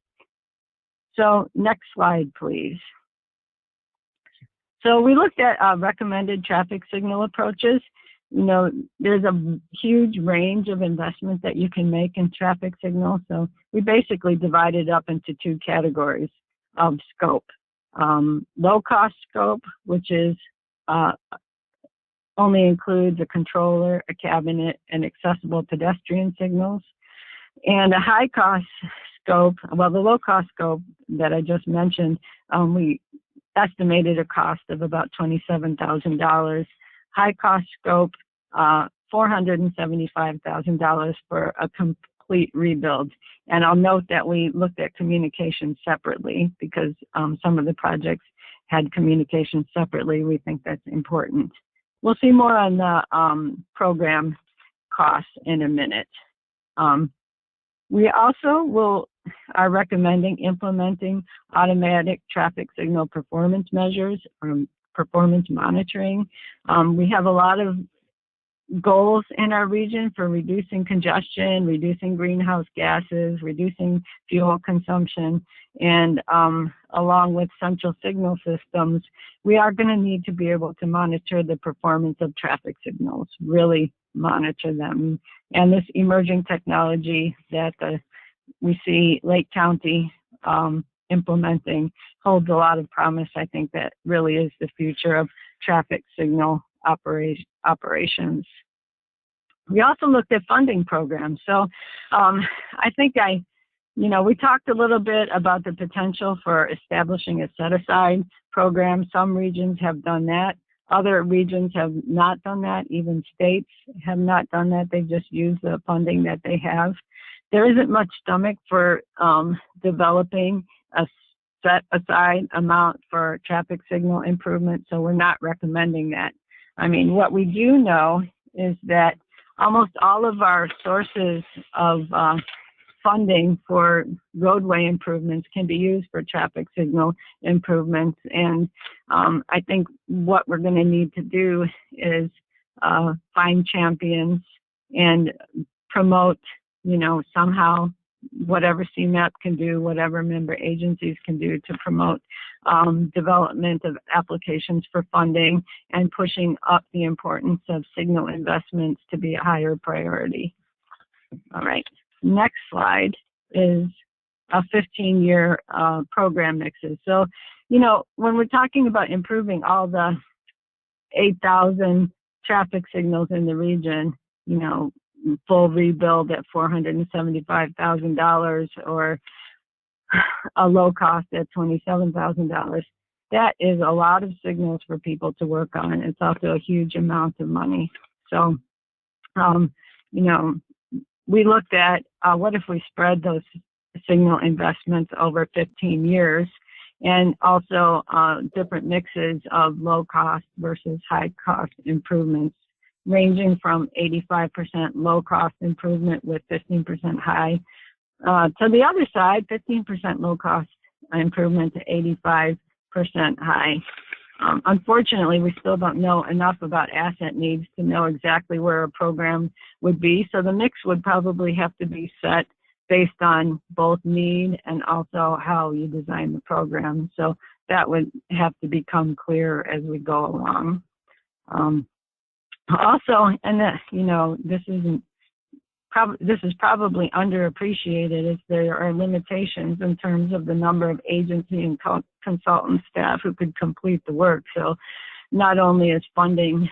So next slide, please. So we looked at recommended traffic signal approaches. There's a huge range of investment that you can make in traffic signals. So we basically divided up into two categories of scope. Low cost scope, which is only includes a controller, a cabinet, and accessible pedestrian signals. And a high cost scope, well, the low cost scope that I just mentioned, we estimated a cost of about $27,000. High cost scope, $475,000 for a complete rebuild. And I'll note that we looked at communication separately because some of the projects had communication separately. We think that's important. We'll see more on the program costs in a minute. We also are recommending implementing automatic traffic signal performance measures, performance monitoring. We have a lot of goals in our region for reducing congestion, reducing greenhouse gases, reducing fuel consumption, and along with central signal systems, we are going to need to be able to monitor the performance of traffic signals, really monitor them. And this emerging technology that we see Lake County implementing holds a lot of promise. I think that really is the future of traffic signal operations. We also looked at funding programs. So I think we talked a little bit about the potential for establishing a set-aside program. Some regions have done that. Other regions have not done that. Even states have not done that. They just use the funding that they have. There isn't much stomach for developing a set-aside amount for traffic signal improvement, so we're not recommending that. I mean, what we do know is that almost all of our sources of funding for roadway improvements can be used for traffic signal improvements. And I think what we're going to need to do is find champions and promote, somehow whatever CMAP can do, whatever member agencies can do to promote development of applications for funding and pushing up the importance of signal investments to be a higher priority. All right, next slide is a 15-year program mixes. So, when we're talking about improving all the 8,000 traffic signals in the region, full rebuild at $475,000 or a low cost at $27,000. That is a lot of signals for people to work on. It's also a huge amount of money. So, we looked at what if we spread those signal investments over 15 years and also different mixes of low cost versus high cost improvements, ranging from 85% low cost improvement with 15% high to the other side, 15% low cost improvement to 85% high. Unfortunately, we still don't know enough about asset needs to know exactly where a program would be. So the mix would probably have to be set based on both need and also how you design the program. So that would have to become clear as we go along. Also, and this is probably underappreciated, is there are limitations in terms of the number of agency and consultant staff who could complete the work. So not only is funding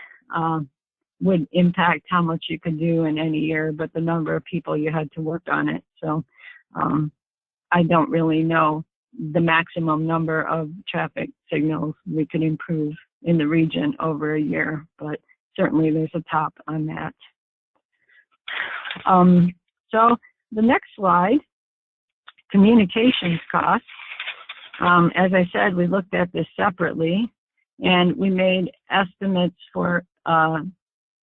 would impact how much you could do in any year, but the number of people you had to work on it. So I don't really know the maximum number of traffic signals we could improve in the region over a year, but certainly there's a top on that. So the next slide, communications costs. As I said, we looked at this separately and we made estimates for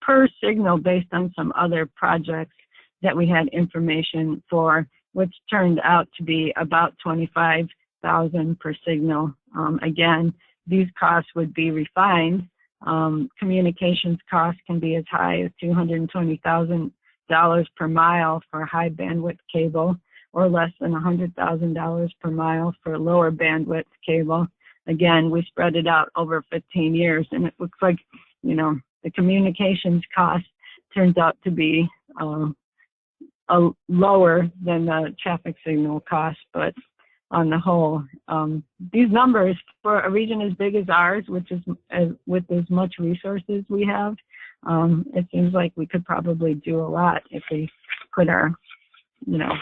per signal based on some other projects that we had information for, which turned out to be about $25,000 per signal. Again, these costs would be refined. Communications costs can be as high as $220,000 per mile for high bandwidth cable, or less than $100,000 per mile for lower bandwidth cable. Again, we spread it out over 15 years, and it looks like, the communications cost turns out to be lower than the traffic signal cost, but on the whole, these numbers for a region as big as ours, which is with as much resources we have, it seems like we could probably do a lot if we put our,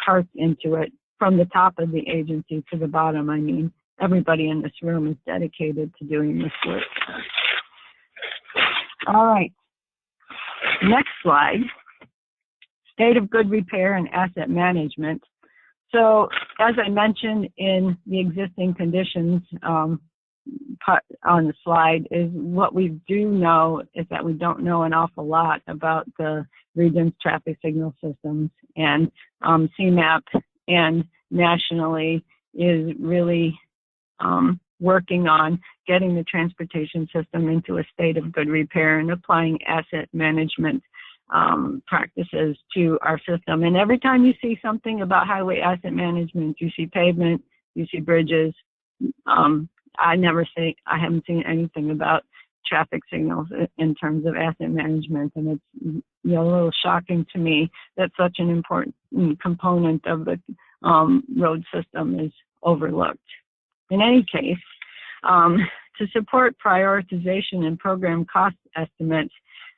hearts into it from the top of the agency to the bottom. I mean, everybody in this room is dedicated to doing this work. All right, next slide, state of good repair and asset management. So as I mentioned in the existing conditions on the slide, is what we do know is that we don't know an awful lot about the region's traffic signal systems. And CMAP and nationally is really working on getting the transportation system into a state of good repair and applying asset management practices to our system. And every time you see something about highway asset management, you see pavement, you see bridges. I haven't seen anything about traffic signals in terms of asset management, and it's a little shocking to me that such an important component of the road system is overlooked. In any case, to support prioritization and program cost estimates,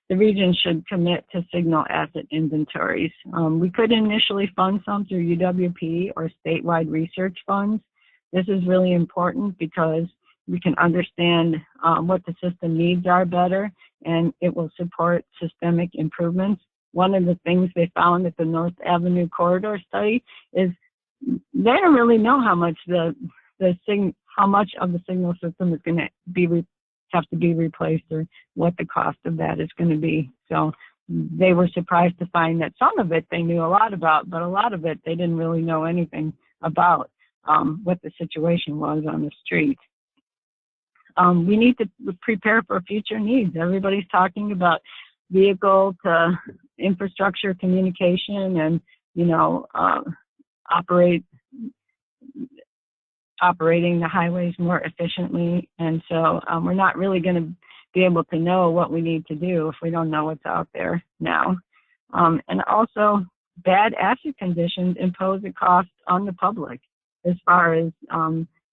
the region should commit to signal asset inventories. We could initially fund some through UWP or statewide research funds. This is really important because we can understand what the system needs are better, and it will support systemic improvements. One of the things they found at the North Avenue Corridor study is they don't really know how much how much of the signal system is going to have to be replaced, or what the cost of that is going to be. So they were surprised to find that some of it they knew a lot about, but a lot of it they didn't really know anything about what the situation was on the street. We need to prepare for future needs. Everybody's talking about vehicle to infrastructure communication and, operating the highways more efficiently. And so we're not really going to be able to know what we need to do if we don't know what's out there now. And also, bad asset conditions impose a cost on the public as far as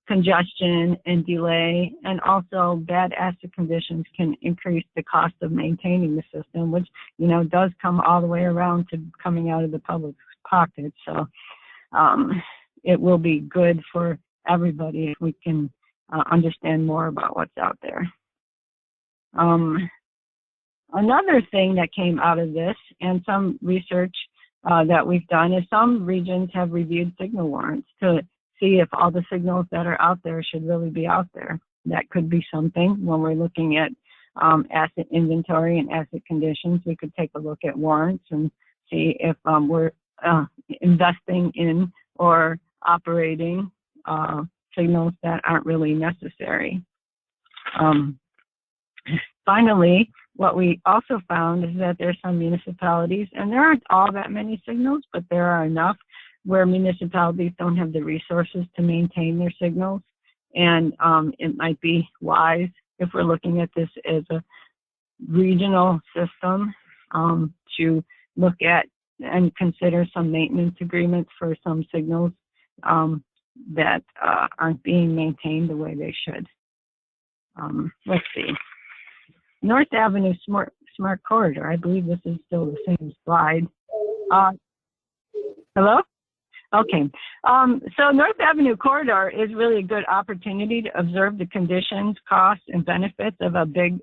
congestion and delay, and also bad asset conditions can increase the cost of maintaining the system, which, does come all the way around to coming out of the public's pocket. So it will be good for everybody if we can understand more about what's out there. Another thing that came out of this, and some research that we've done, is some regions have reviewed signal warrants to see if all the signals that are out there should really be out there. That could be something when we're looking at asset inventory and asset conditions. We could take a look at warrants and see if we're investing in or operating signals that aren't really necessary. Finally, what we also found is that there's some municipalities, and there aren't all that many signals, but there are enough where municipalities don't have the resources to maintain their signals. And it might be wise, if we're looking at this as a regional system, to look at and consider some maintenance agreements for some signals that aren't being maintained the way they should. Let's see. North Avenue Smart Corridor. I believe this is still the same slide. Hello? Okay. So North Avenue Corridor is really a good opportunity to observe the conditions, costs, and benefits of a big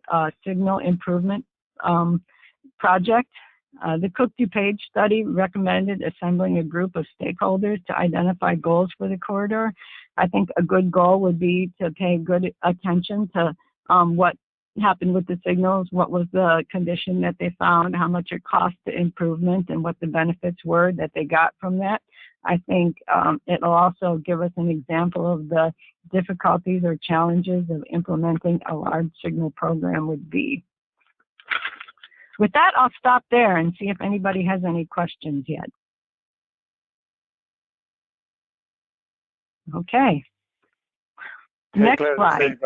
signal improvement project. The Cook-DuPage study recommended assembling a group of stakeholders to identify goals for the corridor. I think a good goal would be to pay good attention to what happened with the signals, what was the condition that they found, how much it cost to improvement, and what the benefits were that they got from that. I think it'll also give us an example of the difficulties or challenges of implementing a large signal program would be. With that, I'll stop there and see if anybody has any questions yet. Okay. Next Claire, slide.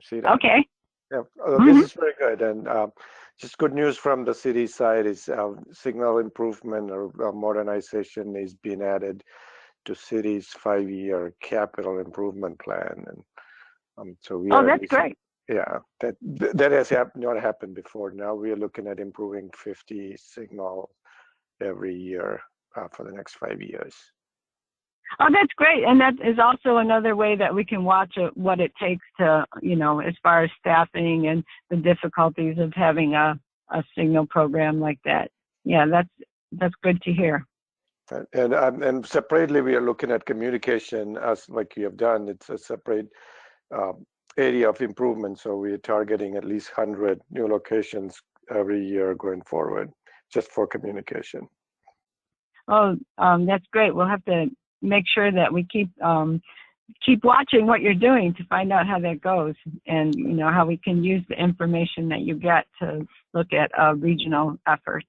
See that? Okay. Yeah, this is very good, and just good news from the city side is signal improvement or modernization is being added to city's 5-year capital improvement plan, and so we. Oh, that's great. Yeah, that has not happened before. Now we are looking at improving 50 signal every year for the next 5 years. Oh, that's great. And that is also another way that we can watch what it takes to, as far as staffing and the difficulties of having a signal program like that. Yeah, that's good to hear. And separately, we are looking at communication as like you have done. It's a separate area of improvement. So we are targeting at least 100 new locations every year going forward, just for communication. Oh, that's great. We'll have to make sure that we keep watching what you're doing to find out how that goes, and how we can use the information that you get to look at regional efforts.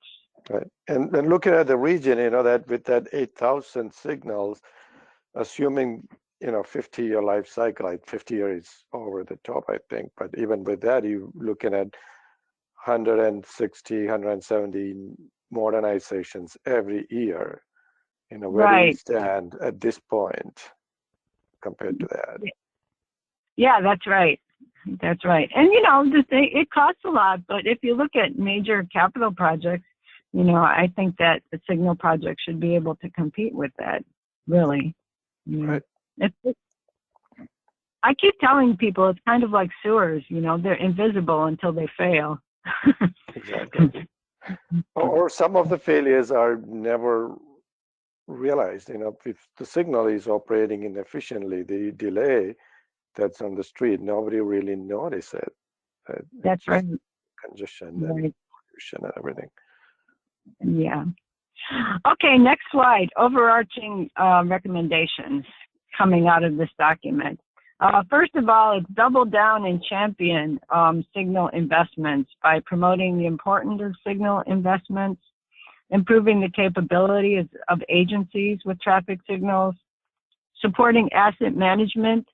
Right, and then looking at the region, that with that 8,000 signals, assuming 50-year life cycle, like 50 years is over the top, I think. But even with that, you're looking at 160, 170 modernizations every year. Where do we Right. stand at this point compared to that? Yeah, that's right. That's right. And it costs a lot, but if you look at major capital projects, I think that the signal project should be able to compete with that. Really. Right. I keep telling people it's kind of like sewers. They're invisible until they fail. Exactly. Or some of the failures are never realized. If the signal is operating inefficiently, the delay that's on the street, nobody really notices it. That's right. Congestion and Right. pollution and everything. Yeah. Okay, next slide. Overarching recommendations coming out of this document. First of all, it's double down and champion signal investments by promoting the importance of signal investments, improving the capabilities of agencies with traffic signals, supporting asset management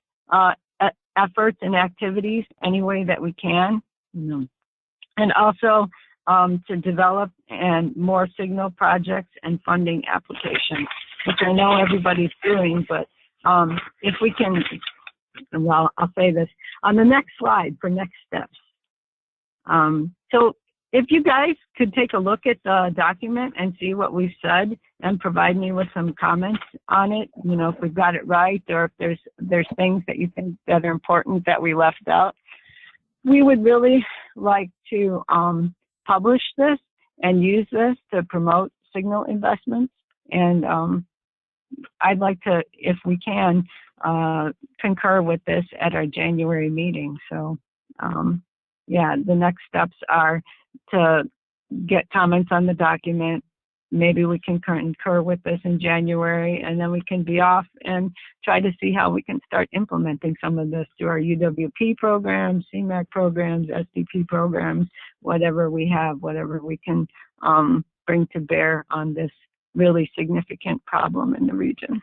efforts and activities any way that we can, and also to develop and more signal projects and funding applications, which I know everybody's doing, but if we can, well, I'll say this on the next slide for next steps. So if you guys could take a look at the document and see what we've said and provide me with some comments on it, if we've got it right, or if there's things that you think that are important that we left out, we would really like to publish this and use this to promote signal investments. And I'd like to, if we can, concur with this at our January meeting. So yeah, the next steps are to get comments on the document. Maybe we can concur with this in January, and then we can be off and try to see how we can start implementing some of this through our UWP programs, CMAQ programs, SDP programs, whatever we have, whatever we can bring to bear on this really significant problem in the region.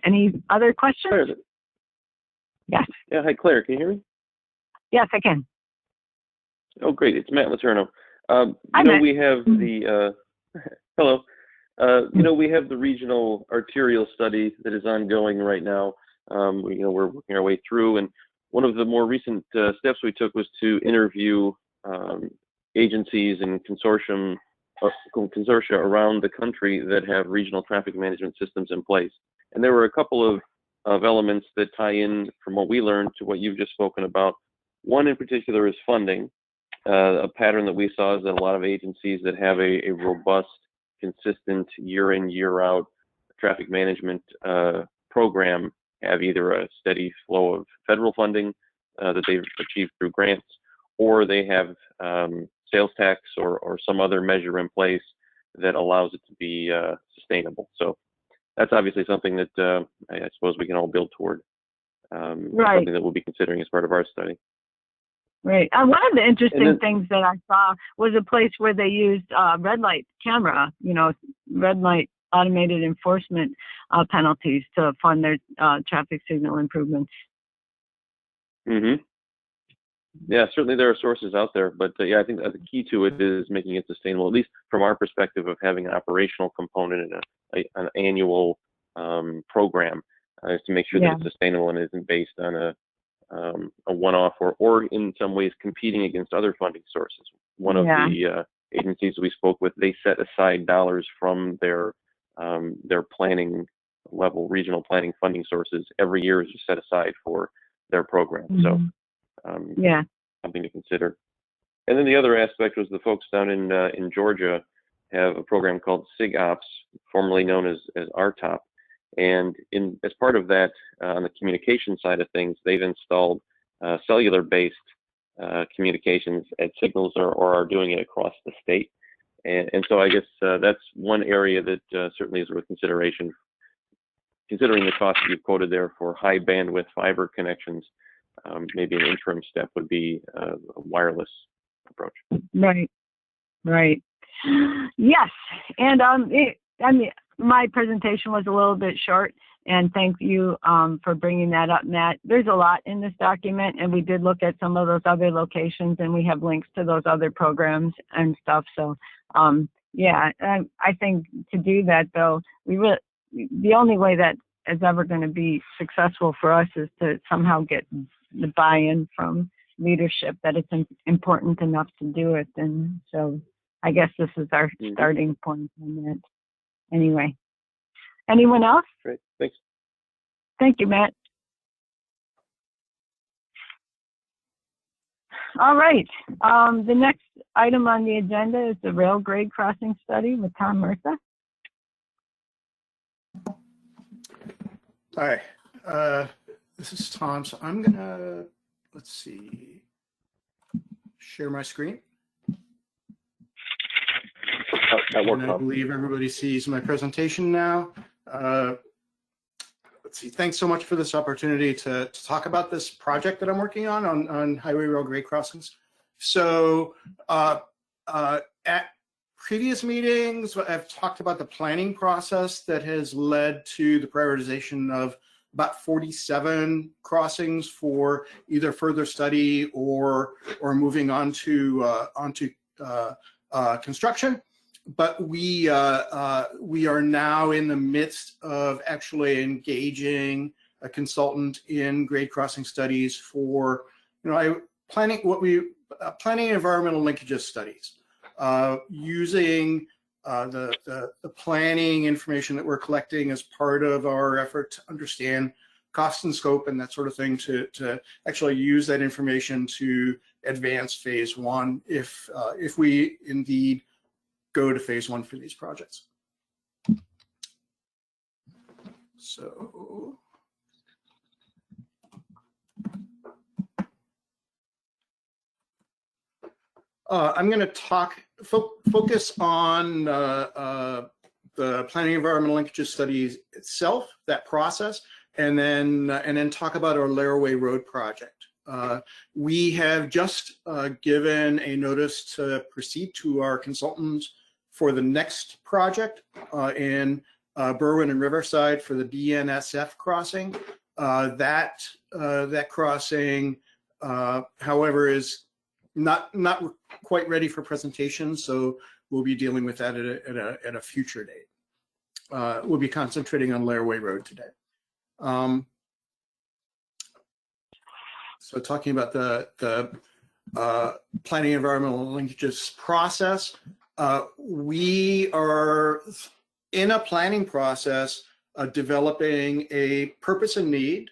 Any other questions? Claire. Yes. Yeah, hi Claire, can you hear me? Yes, I can. Oh, great, it's Matt Letourneau. Hi, Matt. We have the, hello. We have the regional arterial study that is ongoing right now. We're working our way through, and one of the more recent steps we took was to interview agencies and consortia around the country that have regional traffic management systems in place. And there were a couple of elements that tie in from what we learned to what you've just spoken about. One in particular is funding. A pattern that we saw is that a lot of agencies that have a robust, consistent year in, year out traffic management program have either a steady flow of federal funding that they've achieved through grants, or they have sales tax or some other measure in place that allows it to be sustainable. So that's obviously something that I suppose we can all build toward. Right. Something that we'll be considering as part of our study. Right. One of the interesting things that I saw was a place where they used red light camera, red light automated enforcement penalties to fund their traffic signal improvements. Mm-hmm. Yeah, certainly there are sources out there, but yeah, I think that the key to it is making it sustainable, at least from our perspective of having an operational component and an annual program, is to make sure that it's sustainable and isn't based on a one-off or in some ways competing against other funding sources. One of the agencies we spoke with, they set aside dollars from their planning level, regional planning funding sources every year is just set aside for their program. So something to consider. And then the other aspect was the folks down in Georgia have a program called SIGOPS, formerly known as RTOP. And as part of that, on the communication side of things, they've installed cellular-based communications at Signals or are doing it across the state. And so I guess that's one area that certainly is worth consideration. Considering the cost that you've quoted there for high bandwidth fiber connections, maybe an interim step would be a wireless approach. Right. Right. Yes. And my presentation was a little bit short, and thank you for bringing that up, Matt. There's a lot in this document, and we did look at some of those other locations, and we have links to those other programs and stuff. So, yeah, I think to do that, though, the only way that is ever going to be successful for us is to somehow get the buy-in from leadership that it's important enough to do it. And so I guess this is our starting point on that. Anyway, anyone else? Great, thanks. Thank you, Matt. All right, the next item on the agenda is the rail grade crossing study with Tom Murtha. Hi, this is Tom. So I'm gonna, let's see, share my screen. And I believe everybody sees my presentation now. Let's see, thanks so much for this opportunity to talk about this project that I'm working on highway rail grade crossings. So at previous meetings, I've talked about the planning process that has led to the prioritization of about 47 crossings for either further study or moving on to construction. But we are now in the midst of actually engaging a consultant in grade crossing studies for, planning environmental linkages studies, using the planning information that we're collecting as part of our effort to understand cost and scope and that sort of thing to actually use that information to advance phase one if we indeed go to phase one for these projects. So I'm going to focus on the planning environmental linkages studies itself, that process, and then talk about our Laraway Road project. We have just given a notice to proceed to our consultants for the next project in Berwyn and Riverside for the BNSF crossing. That crossing, however, is not quite ready for presentation, so we'll be dealing with that at a future date. We'll be concentrating on Laraway Road today. So talking about the planning environmental linkages process, we are in a planning process developing a purpose and need,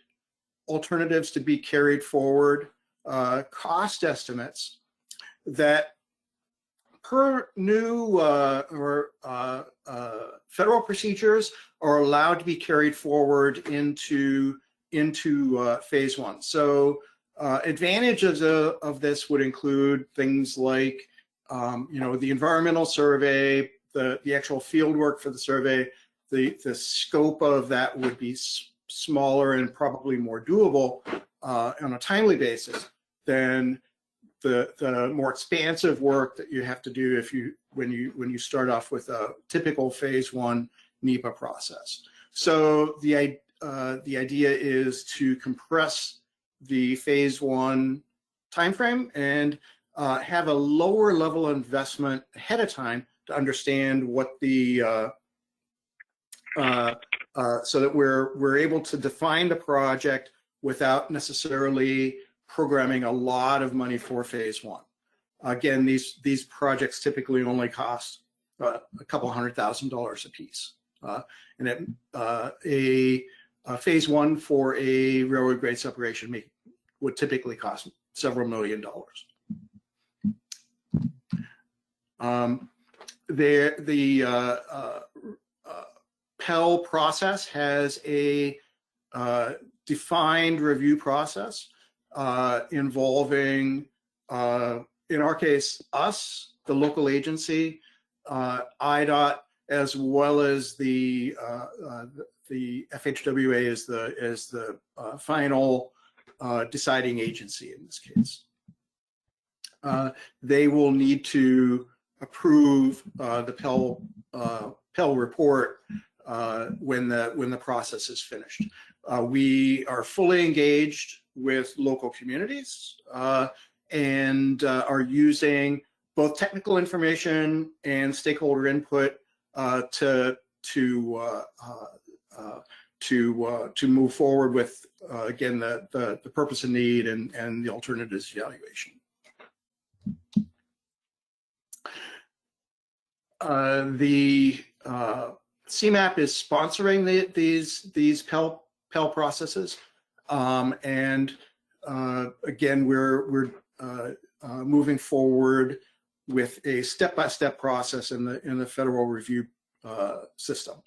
alternatives to be carried forward, cost estimates that per new federal procedures are allowed to be carried forward into phase one. So advantages of this would include things like the environmental survey, the actual field work for the survey, the scope of that would be smaller and probably more doable on a timely basis than the more expansive work that you have to do when you start off with a typical phase one NEPA process. So the idea is to compress the phase one timeframe and have a lower level of investment ahead of time to understand what the so that we're able to define the project without necessarily programming a lot of money for phase one. Again, these projects typically only cost a couple $100,000 a piece, and a phase one for a railroad grade separation would typically cost several $1 million. The Pell process has a defined review process involving in our case, us, the local agency, IDOT, as well as the FHWA is the final deciding agency in this case. They will need to approve the Pell report when the process is finished. We are fully engaged with local communities and are using both technical information and stakeholder input to move forward with again the purpose and need and the alternatives evaluation. The CMAP is sponsoring these Pell processes, and again we're moving forward with a step-by-step process in the federal review system.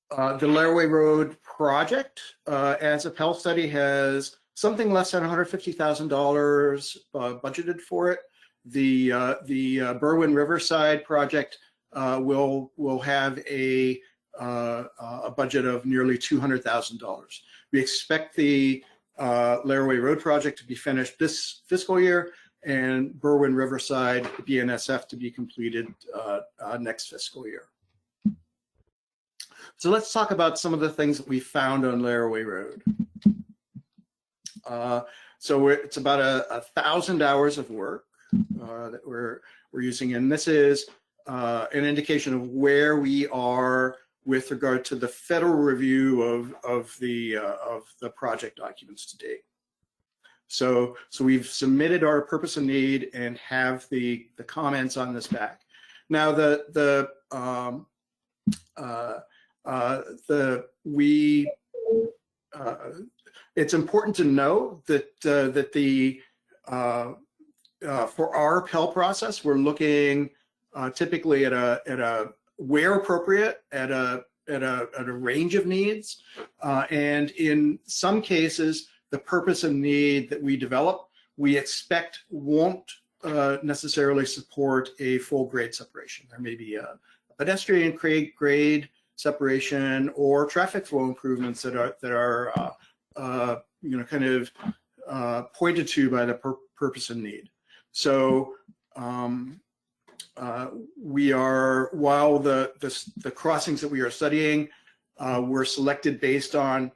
The Laraway Road project, as a Pell study, has something less than $150,000 budgeted for it. The Berwyn Riverside project will have a budget of nearly $200,000. We expect the Laraway Road project to be finished this fiscal year, and Berwyn Riverside, the BNSF, to be completed next fiscal year. So let's talk about some of the things that we found on Laraway Road. So it's about 1,000 hours of work that we're using, and this is an indication of where we are with regard to the federal review of the project documents to date. So we've submitted our purpose and need and have the comments on this back. Now it's important to know that for our Pell process, we're looking typically at a where appropriate at a range of needs, and in some cases the purpose and need that we develop we expect won't necessarily support a full grade separation. There may be a pedestrian grade separation or traffic flow improvements that are kind of pointed to by the purpose and need. So we are, while the crossings that we are studying were selected based on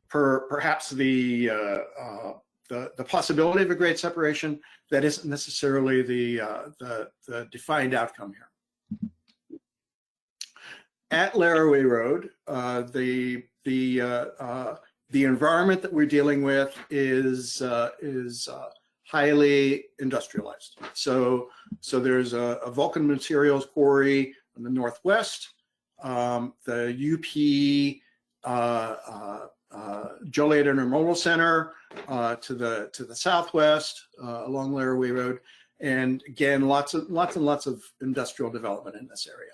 perhaps the possibility of a grade separation, that isn't necessarily the defined outcome here. At Laraway Road, the environment that we're dealing with is highly industrialized. So there's a Vulcan Materials quarry in the northwest, the UP Joliet Intermodal Center to the southwest along Laraway Road, and again lots and lots of industrial development in this area.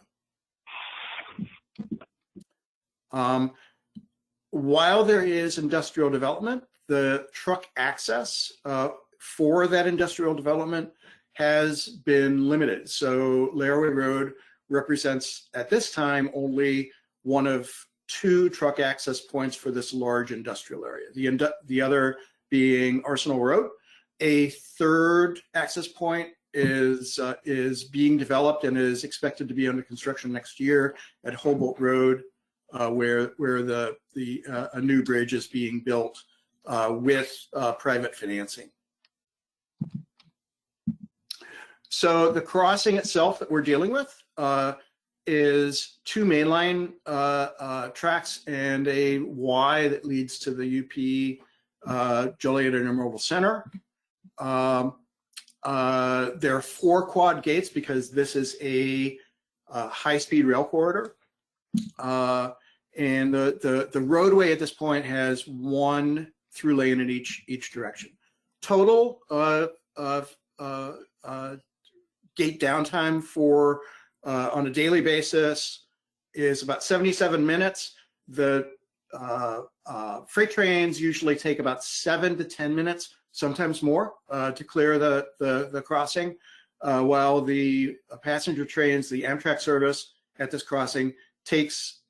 While there is industrial development, the truck access for that industrial development has been limited. So Laraway Road represents at this time only one of 2 truck access points for this large industrial area. The other being Arsenal Road. A third access point is being developed and is expected to be under construction next year at Hobolt Road, where a new bridge is being built with private financing. So the crossing itself that we're dealing with is 2 mainline tracks and a Y that leads to the UP Joliet Intermodal Center. There are 4 quad gates because this is a high-speed rail corridor. And the roadway at this point has 1 through lane in each direction. Total gate downtime for on a daily basis is about 77 minutes. The freight trains usually take about 7 to 10 minutes, sometimes more, to clear the crossing, while the passenger trains, the Amtrak service at this crossing takes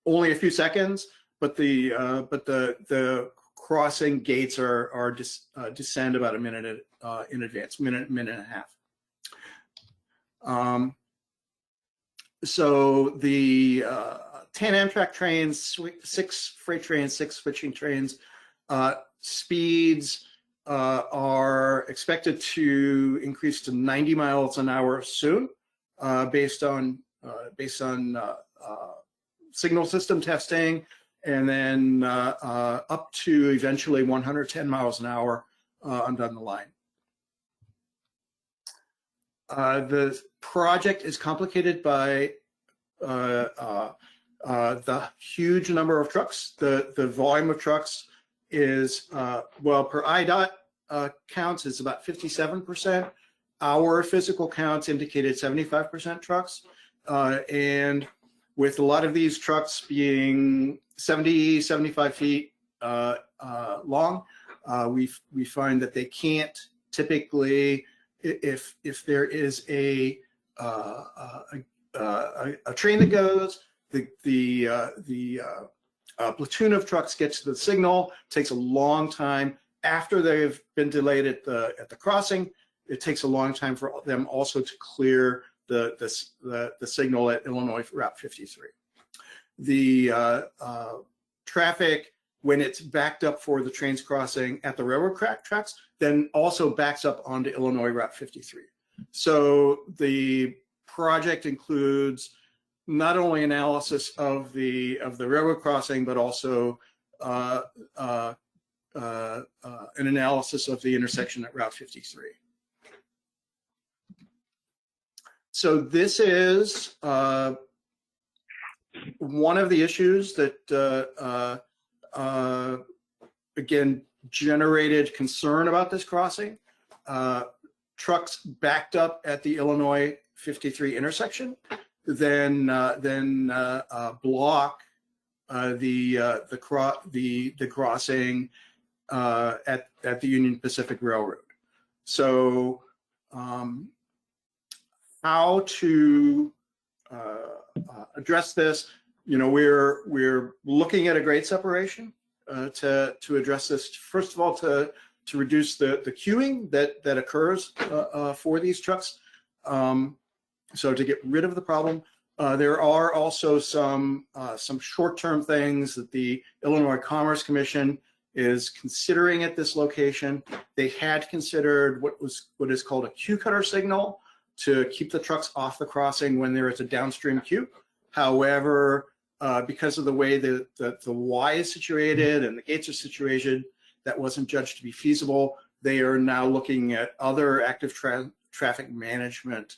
only a few seconds, but the crossing gates descend about a minute in advance, minute and a half. So the 10 Amtrak trains, 6 freight trains, 6 switching trains, speeds are expected to increase to 90 miles an hour soon, based on signal system testing, and then up to eventually 110 miles an hour on down the line. The project is complicated by the huge number of trucks. The volume of trucks is, well, per IDOT counts is about 57%. Our physical counts indicated 75% trucks. And with a lot of these trucks being 70, 75 feet long, we find that they can't typically, if there is a train that goes, the platoon of trucks gets to the signal, takes a long time. After they've been delayed at the crossing, it takes a long time for them also to clear the signal at Illinois Route 53. The traffic, when it's backed up for the trains crossing at the railroad tracks, then also backs up onto Illinois Route 53. So the project includes not only analysis of the railroad crossing, but also an analysis of the intersection at Route 53. So this is one of the issues that again generated concern about this crossing. Trucks backed up at the Illinois 53 intersection, then block the crossing at the Union Pacific Railroad. So how to address this? You know, we're looking at a grade separation to address this. First of all, to reduce the queuing that occurs for these trucks. So to get rid of the problem, there are also some short-term things that the Illinois Commerce Commission is considering at this location. They had considered what is called a queue cutter signal to keep the trucks off the crossing when there is a downstream queue. However, because of the way the Y is situated and the gates are situated, that wasn't judged to be feasible. They are now looking at other active traffic management,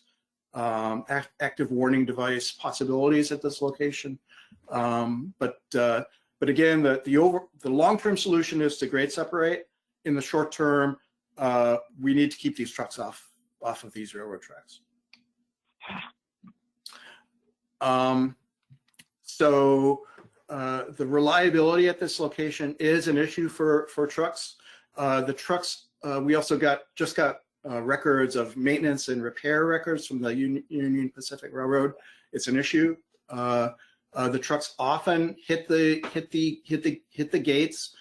active warning device possibilities at this location. But again, the long-term solution is to grade separate. In the short term, we need to keep these trucks off of these railroad tracks. So the reliability at this location is an issue for trucks. The trucks, we also just got records of maintenance and repair records from the Union Pacific Railroad. It's an issue. The trucks often hit the gates,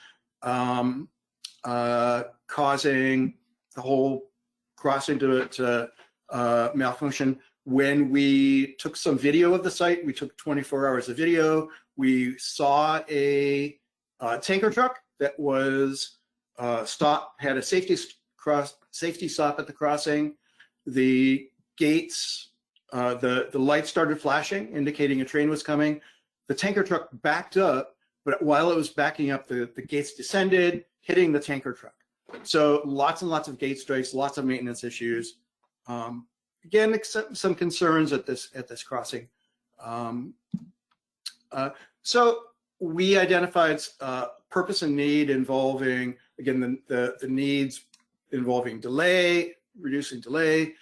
causing the whole crossing to malfunction. When we took some video of the site, we took 24 hours of video. We saw a tanker truck that was had a safety stop at the crossing. The gates, the lights started flashing, indicating a train was coming. The tanker truck backed up, but while it was backing up, the gates descended, hitting the tanker truck. So lots and lots of gate strikes, lots of maintenance issues. Again, some concerns at this crossing. So we identified purpose and need involving, again, the needs involving delay, reducing delay,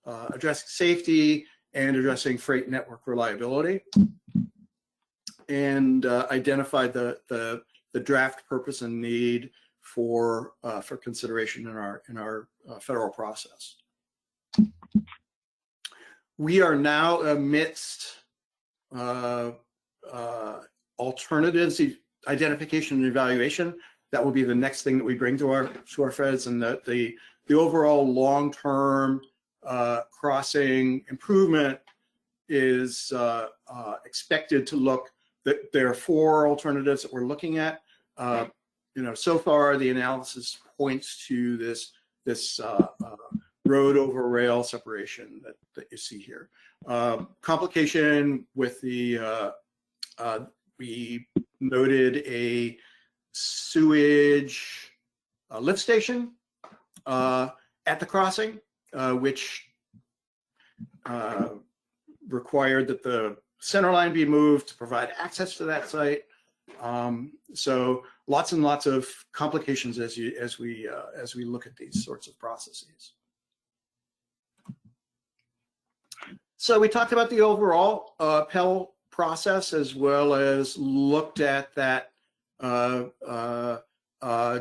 addressing safety, and addressing freight network reliability. identified the draft purpose and need for consideration in our federal process. We are now amidst alternatives identification and evaluation. That will be the next thing that we bring to our feds, and the overall long-term crossing improvement is expected to look. That there are 4 alternatives that we're looking at. So far the analysis points to this road over rail separation that you see here. Complication with the we noted a sewage lift station at the crossing, which required that the center line be moved to provide access to that site. So lots and lots of complications as we look at these sorts of processes. So we talked about the overall Pell process, as well as looked at that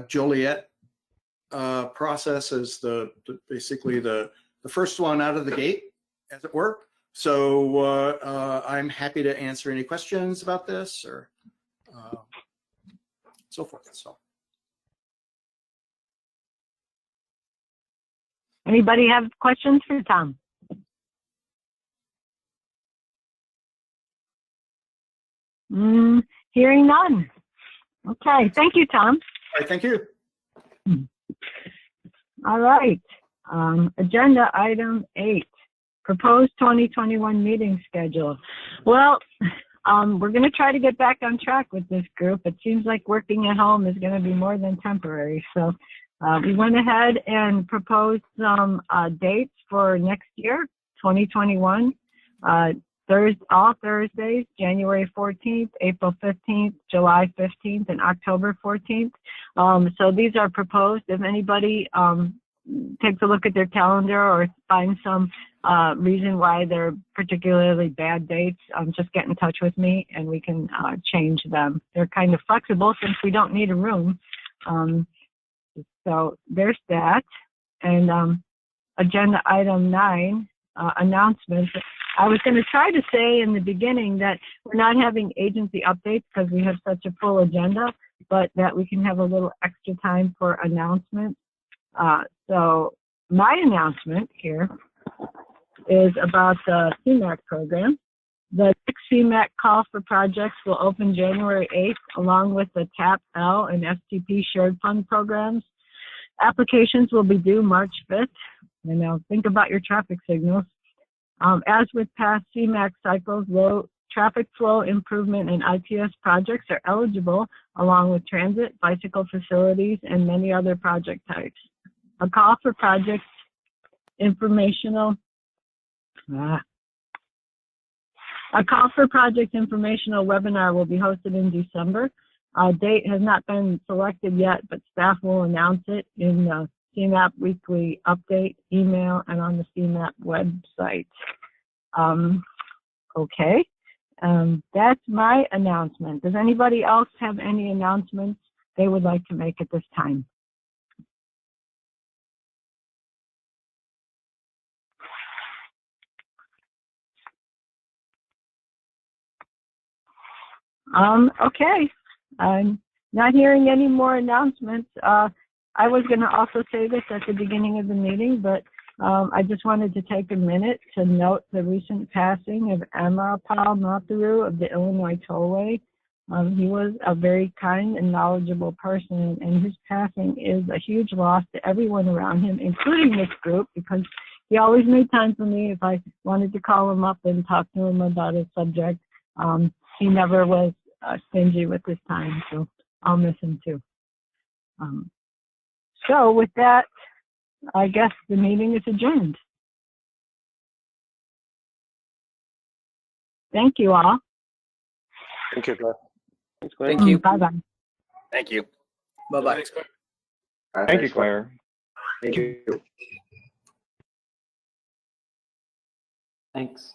Joliet process as basically the first one out of the gate, as it were. So I'm happy to answer any questions about this or so forth. So, anybody have questions for Tom? Hearing none. Okay, thank you, Tom. All right, thank you. All right, agenda item 8, proposed 2021 meeting schedule. Well, we're going to try to get back on track with this group. It seems like working at home is going to be more than temporary. So we went ahead and proposed some dates for next year, 2021. All Thursdays, January 14th, April 15th, July 15th, and October 14th. So these are proposed. If anybody takes a look at their calendar or finds some reason why they're particularly bad dates, just get in touch with me and we can change them. They're kind of flexible since we don't need a room. So there's that. And agenda item 9, announcements. I was going to try to say in the beginning that we're not having agency updates because we have such a full agenda, but that we can have a little extra time for announcements. So my announcement here is about the CMAQ program. The next CMAQ call for projects will open January 8th, along with the TAP-L and STP shared fund programs. Applications will be due March 5th. And now think about your traffic signals. As with past CMAQ cycles, low traffic flow improvement and ITS projects are eligible, along with transit, bicycle facilities, and many other project types. A call for project informational webinar will be hosted in December. Date has not been selected yet, but staff will announce it in the CMAP weekly update email and on the CMAP website. Okay, that's my announcement. Does anybody else have any announcements they would like to make at this time? Okay, I'm not hearing any more announcements. I was going to also say this at the beginning of the meeting, but I just wanted to take a minute to note the recent passing of Amarapal Matharu of the Illinois Tollway. He was a very kind and knowledgeable person, and his passing is a huge loss to everyone around him, including this group, because he always made time for me if I wanted to call him up and talk to him about a subject. He never was stingy with his time, so I'll miss him too. So with that, I guess the meeting is adjourned. Thank you all. Thank you, Claire. Thanks, Claire. Thank you. Bye-bye. Thank you. Bye-bye. Thank you, Claire. Thank you. Thanks.